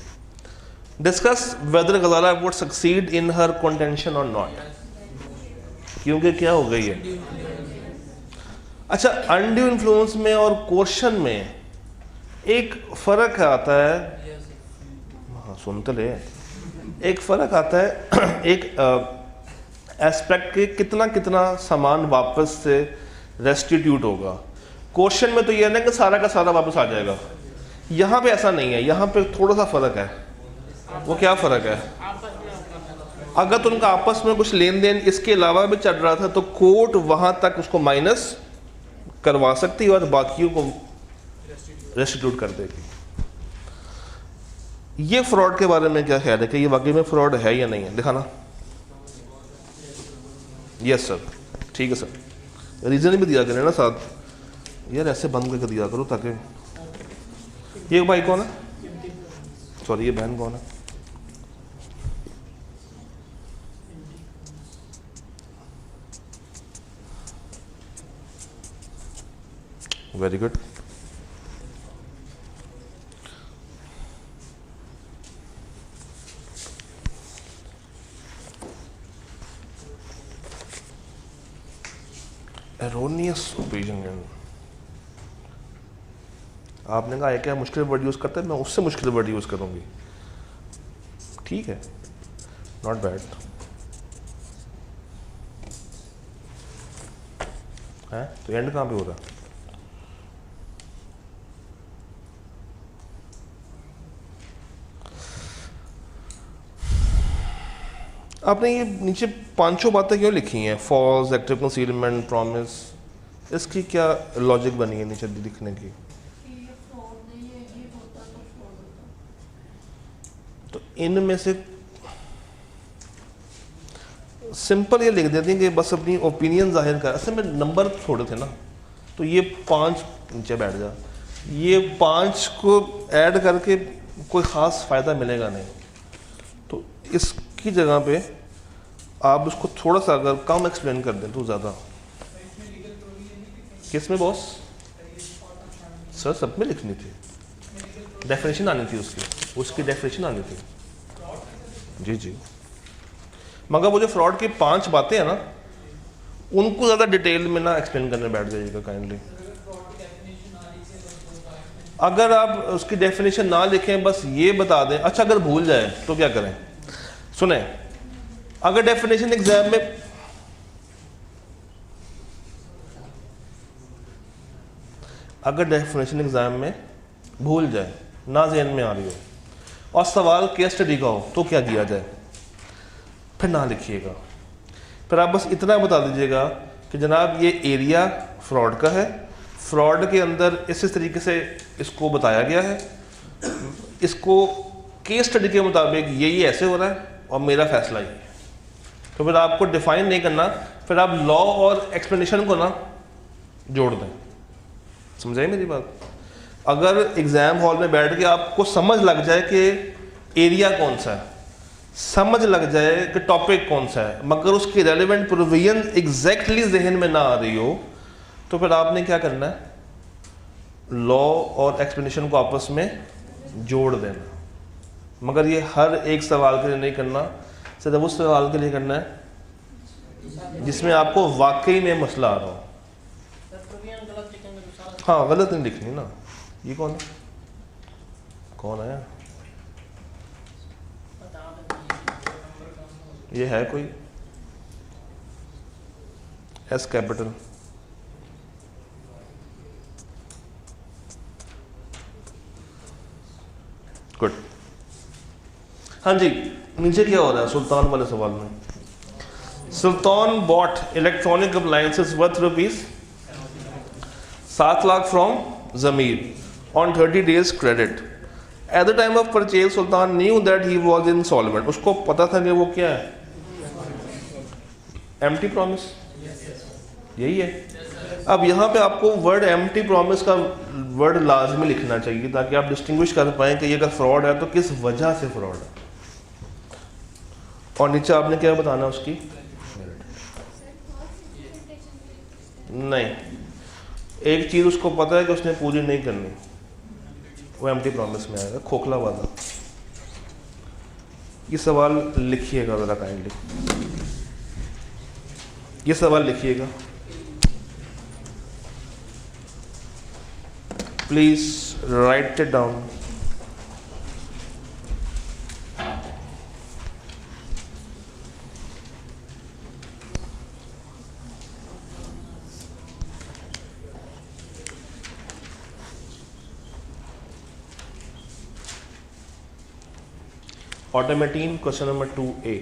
Discuss whether Ghazala would succeed in her contention or not, क्योंकि क्या हो गई है। अच्छा, अनड्यू इन्फ्लुएंस में और कोर्शन में एक फर्क आता है। हाँ सुनते ले, एक फर्क आता है एक एस्पेक्ट के कितना कितना सामान वापस से रेस्टिट्यूट होगा। क्वेश्चन में तो ये है ना कि सारा का सारा वापस आ जाएगा। यहाँ पे ऐसा नहीं है, यहाँ पे थोड़ा सा फर्क है। वो क्या फर्क है? अगर तो उनका आपस में कुछ लेन देन इसके अलावा भी चल रहा था तो कोर्ट वहां तक उसको माइनस करवा सकती है और बाकियों को रेस्टिट्यूट कर देगी। ये फ्रॉड के बारे में क्या ख्याल है कि ये वाकई में फ्रॉड है या नहीं है? दिखाना। यस सर, ठीक है सर। रीजन भी दिया करें ना साथ यार, ऐसे बंद करके दिया करो ताकि। ये भाई कौन है? सॉरी ये बहन कौन है? Very good. Erroneous opinion. आपने कहा है क्या मुश्किल वर्ड यूज़ करते हैं, मैं उससे मुश्किल वर्ड यूज़ करूँगी। ठीक है, नॉट बैड है। तो एंड कहाँ पे हो रहा है? आपने ये नीचे 500 बातें क्यों लिखी हैं? फॉल्स, एक्टिव कंसीलमेंट, प्रॉमिस, इसकी क्या लॉजिक बनी है नीचे लिखने की? तो इनमें से सिंपल ये लिख देते हैं कि बस अपनी ओपिनियन जाहिर कर, असल में नंबर थोड़े थे ना, तो ये 5 नीचे बैठ जा, ये 5 को ऐड करके कोई ख़ास फ़ायदा मिलेगा नहीं। तो इसकी जगह पे आप उसको थोड़ा सा अगर कम एक्सप्लेन कर दें तो ज़्यादा। किस में बॉस? सर सब में लिखनी थी, डेफिनेशन आनी थी उसकी डेफिनेशन आनी थी। जी जी, मगर वो जो फ्रॉड की 5 बातें हैं ना, उनको ज़्यादा डिटेल में ना एक्सप्लेन करने बैठ जाइएगा काइंडली। अगर आप उसकी डेफिनेशन ना लिखें, बस ये बता दें। अच्छा, अगर भूल जाए तो क्या करें? सुने, अगर डेफिनेशन एग्जाम में भूल जाए, ना ज़हन में आ रही हो, और सवाल केस स्टडी का हो, तो क्या किया जाए? फिर ना लिखिएगा, फिर आप बस इतना बता दीजिएगा कि जनाब ये एरिया फ्रॉड का है, फ्रॉड के अंदर इस तरीके से इसको बताया गया है, इसको केस स्टडी के मुताबिक ये ऐसे हो रहा है और मेरा फैसला ये है। तो फिर आपको डिफाइन नहीं करना, फिर आप लॉ और एक्सप्लेनेशन को ना जोड़ दें। समझाइए मेरी बात? अगर एग्जाम हॉल में बैठ के आपको समझ लग जाए कि एरिया कौन सा है, समझ लग जाए कि टॉपिक कौन सा है, मगर उसकी रेलेवेंट प्रोविजन एग्जैक्टली जहन में ना आ रही हो, तो फिर आपने क्या करना है? लॉ और एक्सप्लेनेशन को आपस में जोड़ देना। मगर ये हर एक सवाल के लिए नहीं करना, सिर्फ उस सवाल के लिए करना है जिसमें आपको वाकई में मसला आ रहा हो। हाँ, गलत नहीं लिखनी ना। ये कौन है? कौन है? ये है कोई? S capital. गुड। हाँ जी, नीचे क्या हो रहा है सुल्तान वाले सवाल में? Sultan bought electronic appliances worth rupees 7 lakh from Zameer on 30 days credit. At the time of purchase Sultan knew that he was insolvent. उसको पता था कि वो क्या है? Empty promise. यही है। अब यहाँ पे आपको वर्ड एम्प्टी प्रॉमिस का वर्ड लाजमी लिखना चाहिए, ताकि आप डिस्टिंग्विश कर पाएँ कि ये अगर फ्रॉड है तो किस वजह से फ्रॉड है। और नीचे आपने क्या बताना उसकी? नहीं, एक चीज़ उसको पता है कि उसने पूरी नहीं करनी, वो एम्प्टी प्रॉमिस में आएगा, खोखला वादा। ये सवाल लिखिएगा ज़रा काइंडली, ये सवाल लिखिएगा प्लीज, राइट इट डाउन। ऑटोमेटिन क्वेश्चन नंबर 2A।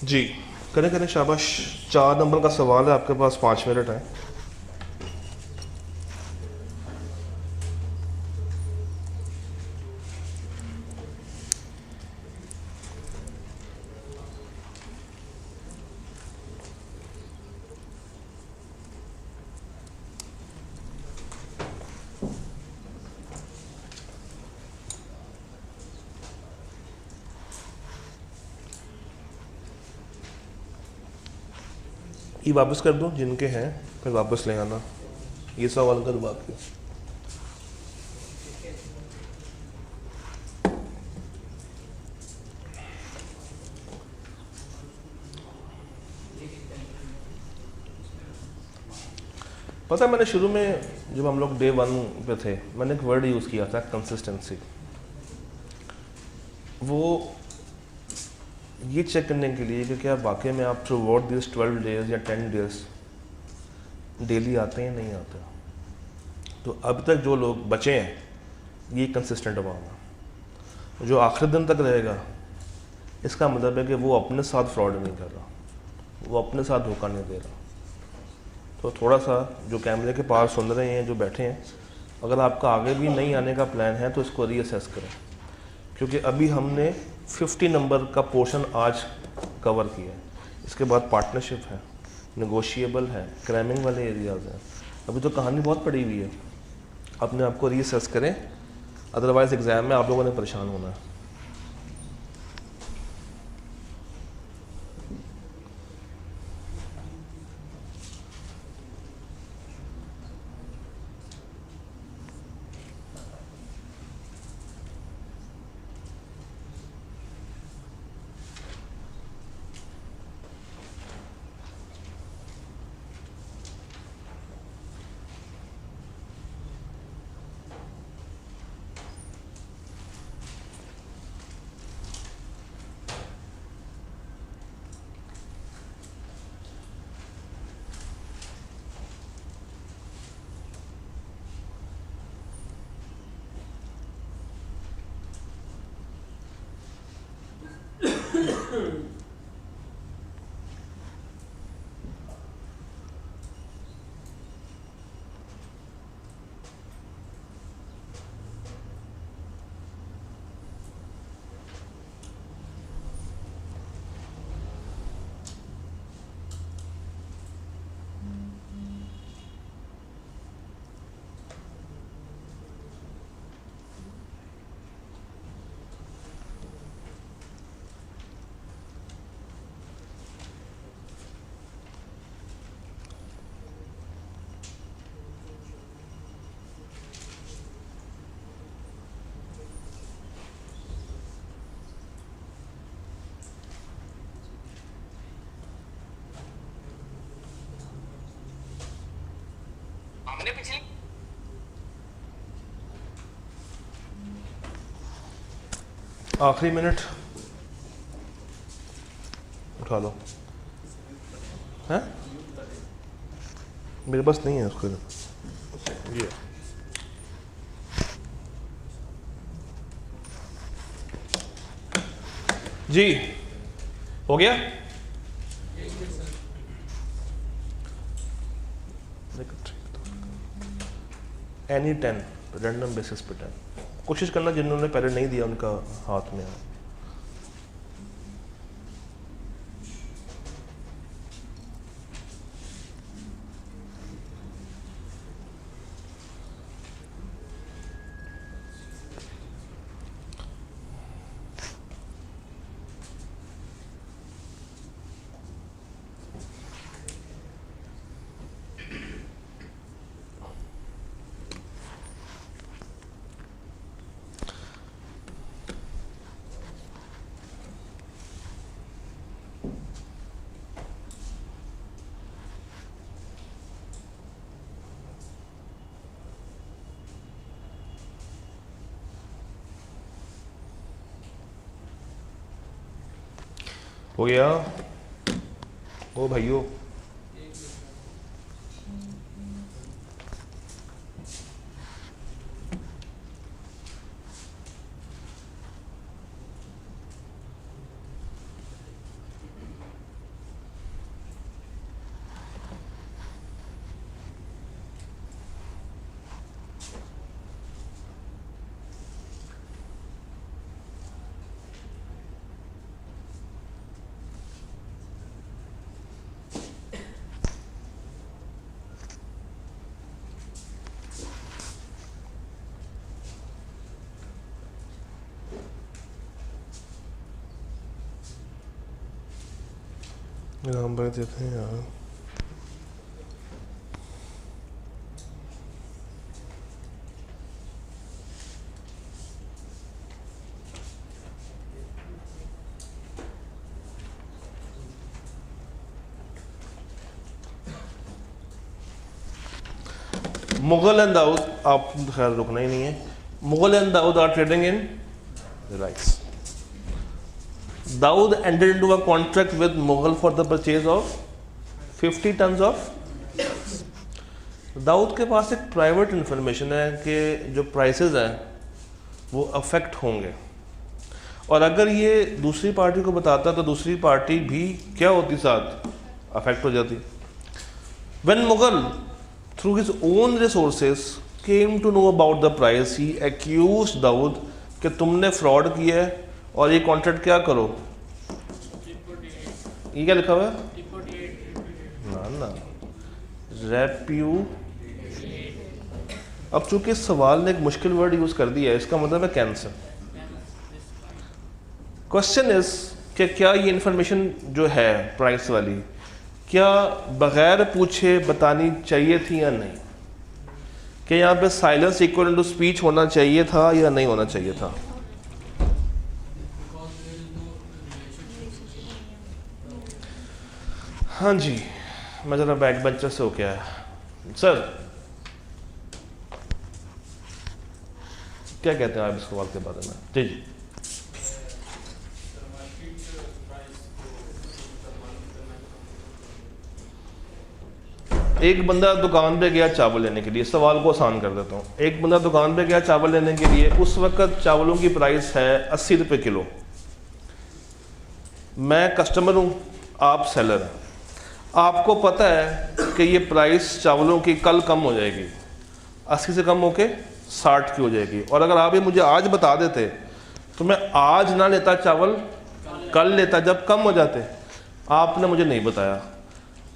जी करें करें, शाबाश। 4 नंबर का सवाल है, आपके पास 5 मिनट है। ये वापस कर दो जिनके हैं, फिर वापस ले आना। ये सवाल कर बाकी। पता है मैंने शुरू में जब हम लोग डे 1 पे थे, मैंने एक वर्ड यूज़ किया था, कंसिस्टेंसी। वो ये चेक करने के लिए कि क्या वाकई में आप थ्रू आउट दिस 12 डेज या 10 डेज डेली आते हैं, नहीं आते। तो अब तक जो लोग बचे हैं ये कंसिस्टेंट अवाम है। जो आखिरी दिन तक रहेगा इसका मतलब है कि वो अपने साथ फ्रॉड नहीं कर रहा, वो अपने साथ धोखा नहीं दे रहा। तो थोड़ा सा जो कैमरे के पास सुन रहे हैं, जो बैठे हैं, अगर आपका आगे भी नहीं आने का प्लान है तो इसको रीअसेस करें, क्योंकि अभी हमने 50 नंबर का पोर्शन आज कवर किया है। इसके बाद पार्टनरशिप है, नेगोशिएबल है, क्रैमिंग वाले एरियाज़ हैं। अभी तो कहानी बहुत पड़ी हुई है। अपने आप को रीअसेस करें, अदरवाइज़ एग्ज़ाम में आप लोगों ने परेशान होना है। हमने पिछली आखिरी मिनट उठा लो। हैं मेरे पास नहीं है उसको। ये जी हो गया। एनी 10 रैंडम बेसिस पे 10 कोशिश करना, जिन्होंने पहले नहीं दिया उनका हाथ में है। हो गया। ओ भाइयों, राम भाई देते हैं यार। मुगल एंड दाऊद, आप खैर रुकना ही नहीं है, Mughal and Dawood are trading in rice. Dawood entered into a contract with Mughal for the purchase of 50 tons of. Dawood के पास एक प्राइवेट इंफॉर्मेशन है कि जो प्राइसेस हैं वो अफेक्ट होंगे, और अगर ये दूसरी पार्टी को बताता तो दूसरी पार्टी भी क्या होती, साथ अफेक्ट हो जाती. When Mughal through his own resources came to know about the price, he accused Dawood कि तुमने फ्रॉड किया है और ये कॉन्ट्रैक्ट क्या करो, ये क्या लिखा हुआ है ना रेप्यू. अब चूंकि सवाल ने एक मुश्किल वर्ड यूज कर दिया है, इसका मतलब है कैंसर. क्वेश्चन इज कि क्या ये इंफॉर्मेशन जो है प्राइस वाली, क्या बगैर पूछे बतानी चाहिए थी या नहीं, कि यहाँ पे साइलेंस इक्वल टू स्पीच होना चाहिए था या नहीं होना चाहिए था. हाँ जी, मैं ज़रा बैक बेंचर से होके आया. सर क्या कहते हैं आप इस सवाल के बारे में? जी जी. एक बंदा दुकान पे गया चावल लेने के लिए, सवाल को आसान कर देता हूँ. एक बंदा दुकान पे गया चावल लेने के लिए, उस वक्त चावलों की प्राइस है 80 रुपये किलो. मैं कस्टमर हूँ, आप सेलर हैं. आपको पता है कि ये प्राइस चावलों की कल कम हो जाएगी, 80 से कम होके 60 की हो जाएगी, और अगर आप ये मुझे आज बता देते तो मैं आज ना लेता चावल, कल लेता जब कम हो जाते. आपने मुझे नहीं बताया.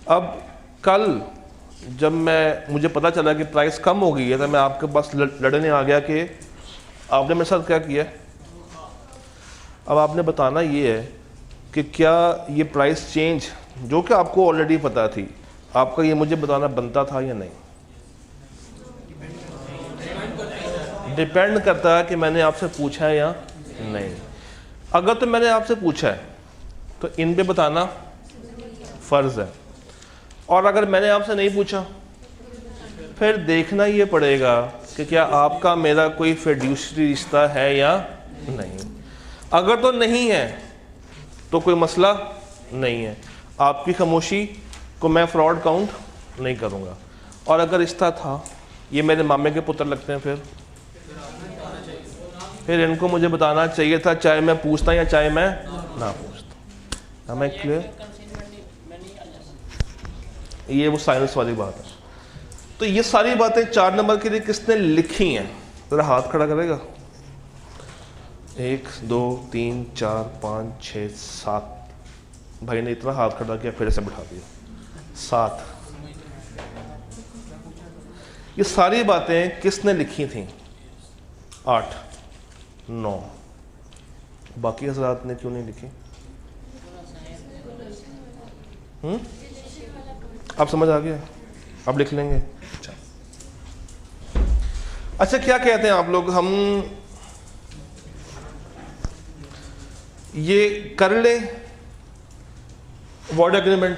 अब कल जब मुझे पता चला कि प्राइस कम हो गई है तो मैं आपके पास लड़ने आ गया कि आपने मेरे साथ क्या किया. अब आपने बताना ये है कि क्या ये प्राइस चेंज जो कि आपको ऑलरेडी पता थी, आपका ये मुझे बताना बनता था या नहीं. डिपेंड करता है कि मैंने आपसे पूछा है या नहीं. अगर तो मैंने आपसे पूछा है तो इन पे बताना फ़र्ज़ है, और अगर मैंने आपसे नहीं पूछा फिर देखना ये पड़ेगा कि क्या आपका मेरा कोई फिड्यूशरी रिश्ता है या नहीं. अगर तो नहीं है तो कोई मसला नहीं है, आपकी खामोशी को मैं फ्रॉड काउंट नहीं करूँगा. और अगर रिश्ता था, ये मेरे मामे के पुत्र लगते हैं, फिर इनको मुझे बताना चाहिए था, चाहे मैं पूछता या चाहे मैं ना पूछता. मैं क्लियर, ये वो साइलेंस वाली बात है. तो ये सारी बातें 4 नंबर के लिए किसने लिखी हैं, ज़रा हाथ खड़ा करेगा. 1 2 3 4 5 6 7. भाई ने इतना हाथ खड़ा किया, फिर से बिठा दिया. 7. ये सारी बातें किसने लिखी थी? 8 9. बाकी हज़रात ने क्यों नहीं लिखी? अब समझ आ गया, अब लिख लेंगे. अच्छा, क्या कहते हैं आप लोग, हम ये कर ले वर्ड एग्रीमेंट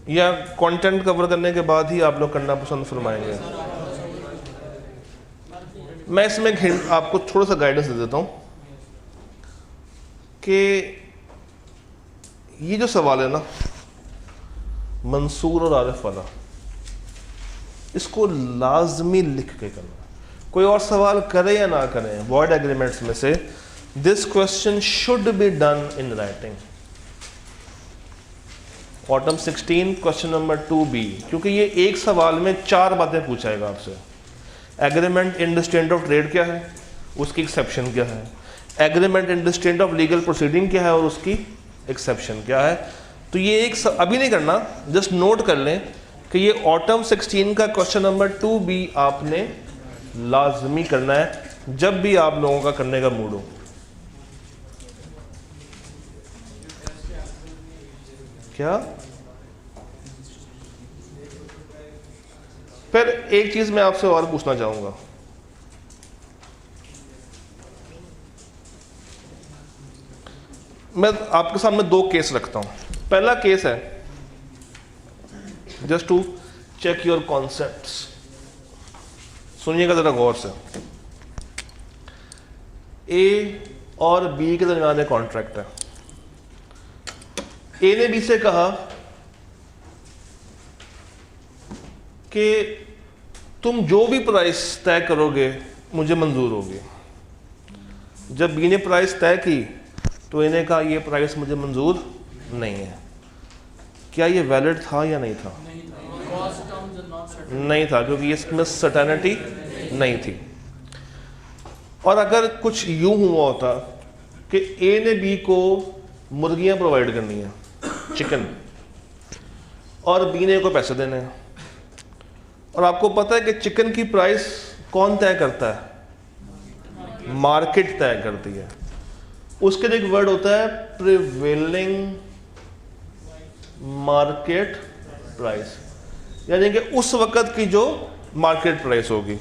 या कंटेंट कवर करने के बाद ही आप लोग करना पसंद फरमाएंगे? मैं इसमें आपको थोड़ा सा गाइडेंस दे देता हूँ कि ये जो सवाल है ना, मंसूर और आरिफ वाला, इसको लाजमी लिख के करना. कोई और सवाल करे या ना करे वर्ड एग्रीमेंट्स में से, this question should be done in writing. Bottom 16 question number 2B, क्योंकि ये एक सवाल में 4 बातें पूछाएगा आपसे. Agreement in the stand of trade क्या है, उसकी एक्सेप्शन क्या है. Agreement in the stand of legal proceeding क्या है और उसकी एक्सेप्शन क्या है. तो ये एक अभी नहीं करना, जस्ट नोट कर लें कि ये ऑटम 16 का क्वेश्चन नंबर 2B आपने लाजमी करना है जब भी आप लोगों का करने का मूड हो. क्या? फिर एक चीज मैं आपसे और पूछना चाहूंगा. मैं आपके सामने 2 केस रखता हूं. पहला केस है just to check your concepts. सुनिएगा ज़रा गौर से। ए और बी के दरमियान एक कॉन्ट्रैक्ट है। ए ने बी से कहा कि तुम जो भी प्राइस तय करोगे मुझे मंजूर होगी। जब बी ने प्राइस तय की तो इन्हें कहा ये प्राइस मुझे मंजूर नहीं है। क्या ये वैलिड था या नहीं था? नहीं था, क्योंकि इसमें सर्टेनिटी नहीं थी। और अगर कुछ यूं हुआ होता कि ए ने बी को मुर्गियां प्रोवाइड करनी है, चिकन, और बी ने को पैसे देने हैं, और आपको पता है कि चिकन की प्राइस कौन तय करता है? मार्केट तय करती है। उसके लिए एक वर्ड होता है प्रिवेलिंग मार्केट प्राइस, यानी कि उस वक्त की जो मार्केट प्राइस होगी।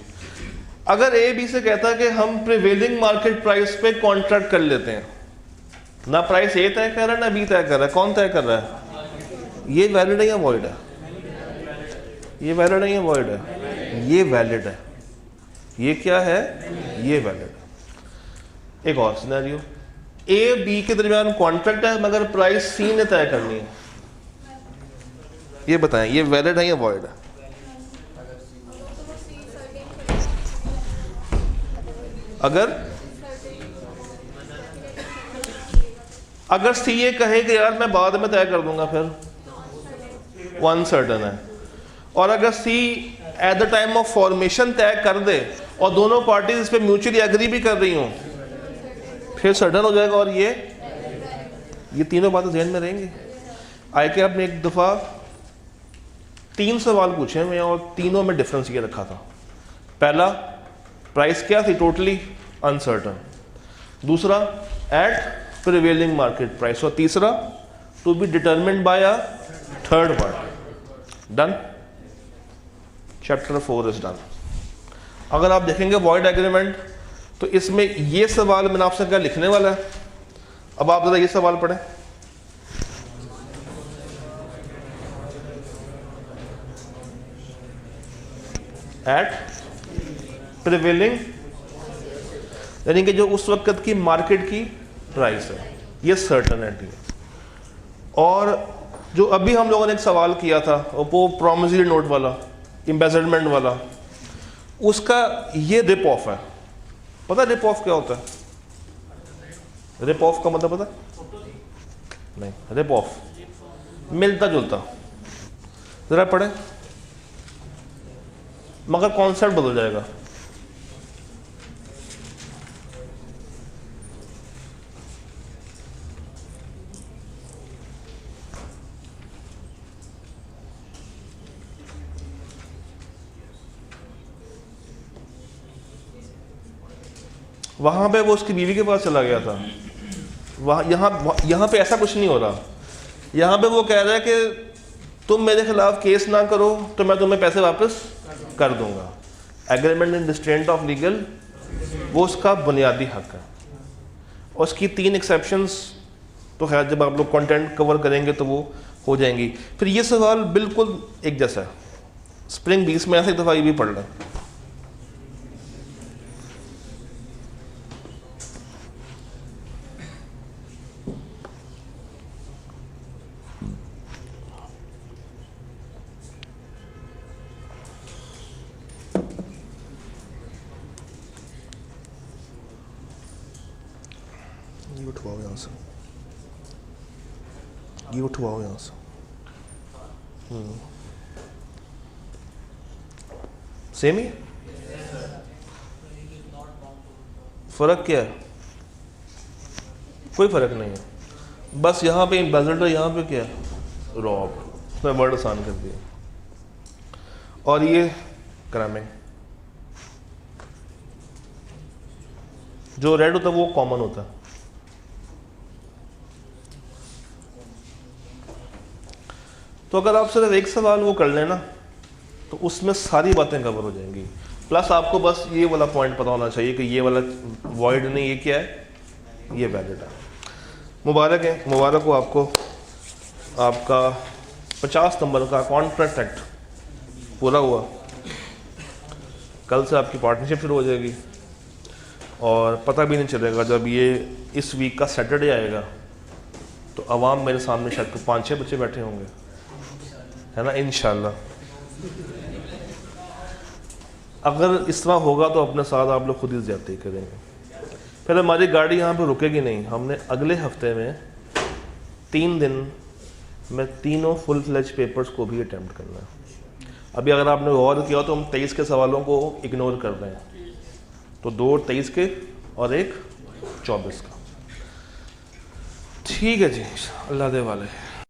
अगर ए बी से कहता है कि हम प्रिवेलिंग मार्केट प्राइस पे कॉन्ट्रैक्ट कर लेते हैं, ना प्राइस ए तय कर रहा है ना बी तय कर रहा है, कौन तय कर रहा है? ये वैलिड है या वॉइड है? ये वैलिड है या वॉइड है? ये वैलिड है। ये क्या है? ये वैलिड है। एक और सिनेरियो, ए बी के दरमियान कॉन्ट्रैक्ट है मगर प्राइस सी ने तय करनी है। ये बताएं, ये वैलिड है या वॉइड है? अगर सी ये कहे कि यार मैं बाद में तय कर दूंगा, फिर वो अनसर्टन है। और अगर see at the time of formation तय कर दे और दोनों पार्टीज इस पर म्यूचुअली एग्री भी कर रही हों, फिर सर्टन हो जाएगा। और ये तीनों बातें ध्यान में रहेंगी। आई के आपने एक दफ़ा 3 सवाल पूछे मैं और तीनों में डिफरेंस ये रखा था। पहला, प्राइस क्या थी? Totally uncertain. दूसरा, एट प्रिवेलिंग मार्केट प्राइस। और तीसरा, to be determined by a third party. Done. Chapter 4 is done. अगर आप देखेंगे वॉइड एग्रीमेंट, तो इसमें ये सवाल मैंने आपसे क्या लिखने वाला है। अब आप जरा ये सवाल पढ़ें। एट प्रिवेलिंग, यानी कि जो उस वक्त की मार्केट की प्राइस है, ये सर्टेनिटी है। और जो अभी हम लोगों ने एक सवाल किया था वो प्रोमिसरी नोट वाला, एम्बेसडमेंट वाला, उसका ये रिप ऑफ है। पता रिप ऑफ क्या होता है? रिप ऑफ का मतलब पता नहीं? रिप ऑफ मिलता जुलता। जरा पढ़े, मगर कॉन्सेप्ट बदल जाएगा। वहां पे वो उसकी बीवी के पास चला गया था। यहाँ पे ऐसा कुछ नहीं हो रहा। यहाँ पे वो कह रहा है कि तुम मेरे खिलाफ केस ना करो तो मैं तुम्हें पैसे वापस कर दूंगा। Agreement in restraint of legal, वो उसका बुनियादी हक है। और उसकी 3 एक्सेप्शंस तो खैर जब आप लोग कंटेंट कवर करेंगे तो वो हो जाएंगी। फिर ये सवाल बिल्कुल एक जैसा है। स्प्रिंग 20 में ऐसे एक दफ़ा ये भी पढ़ लें। उठवाओ यहाँ से, ये उठवाओ यहाँ से। सेम ही फर्क क्या है? कोई फर्क नहीं है। बस यहाँ पे एम्बेसडर, यहाँ पे क्या है? रॉब। उसमें वर्ड आसान कर दिया। और ये क्रैमिंग, जो रेड होता है वो कॉमन होता है। तो अगर आप सिर्फ एक सवाल वो कर लेना तो उसमें सारी बातें कवर हो जाएंगी। प्लस आपको बस ये वाला पॉइंट पता होना चाहिए कि ये वाला वॉइड नहीं, ये क्या है? ये वैलिड है। मुबारक है, मुबारक हो आपको। आपका 50 नंबर का कॉन्ट्रैक्ट एक्ट पूरा हुआ, कल से आपकी पार्टनरशिप शुरू हो जाएगी और पता भी नहीं चलेगा। जब ये इस वीक का सैटरडे आएगा तो आवाम मेरे सामने शायद 5-6 बच्चे बैठे होंगे, है ना, इंशाल्लाह। अगर इस तरह होगा तो अपने साथ आप लोग खुद ही ज़्यादती करेंगे। फिर हमारी गाड़ी यहाँ पे रुकेगी नहीं। हमने अगले हफ्ते में 3 दिन में तीनों फुल फ्लेज पेपर्स को भी अटैम्प्ट करना है। अभी अगर आपने गौर किया तो हम 23 के सवालों को इग्नोर कर रहे हैं, तो 2 23 के और 1 24 का। ठीक है जी, अल्लाह दे वाले।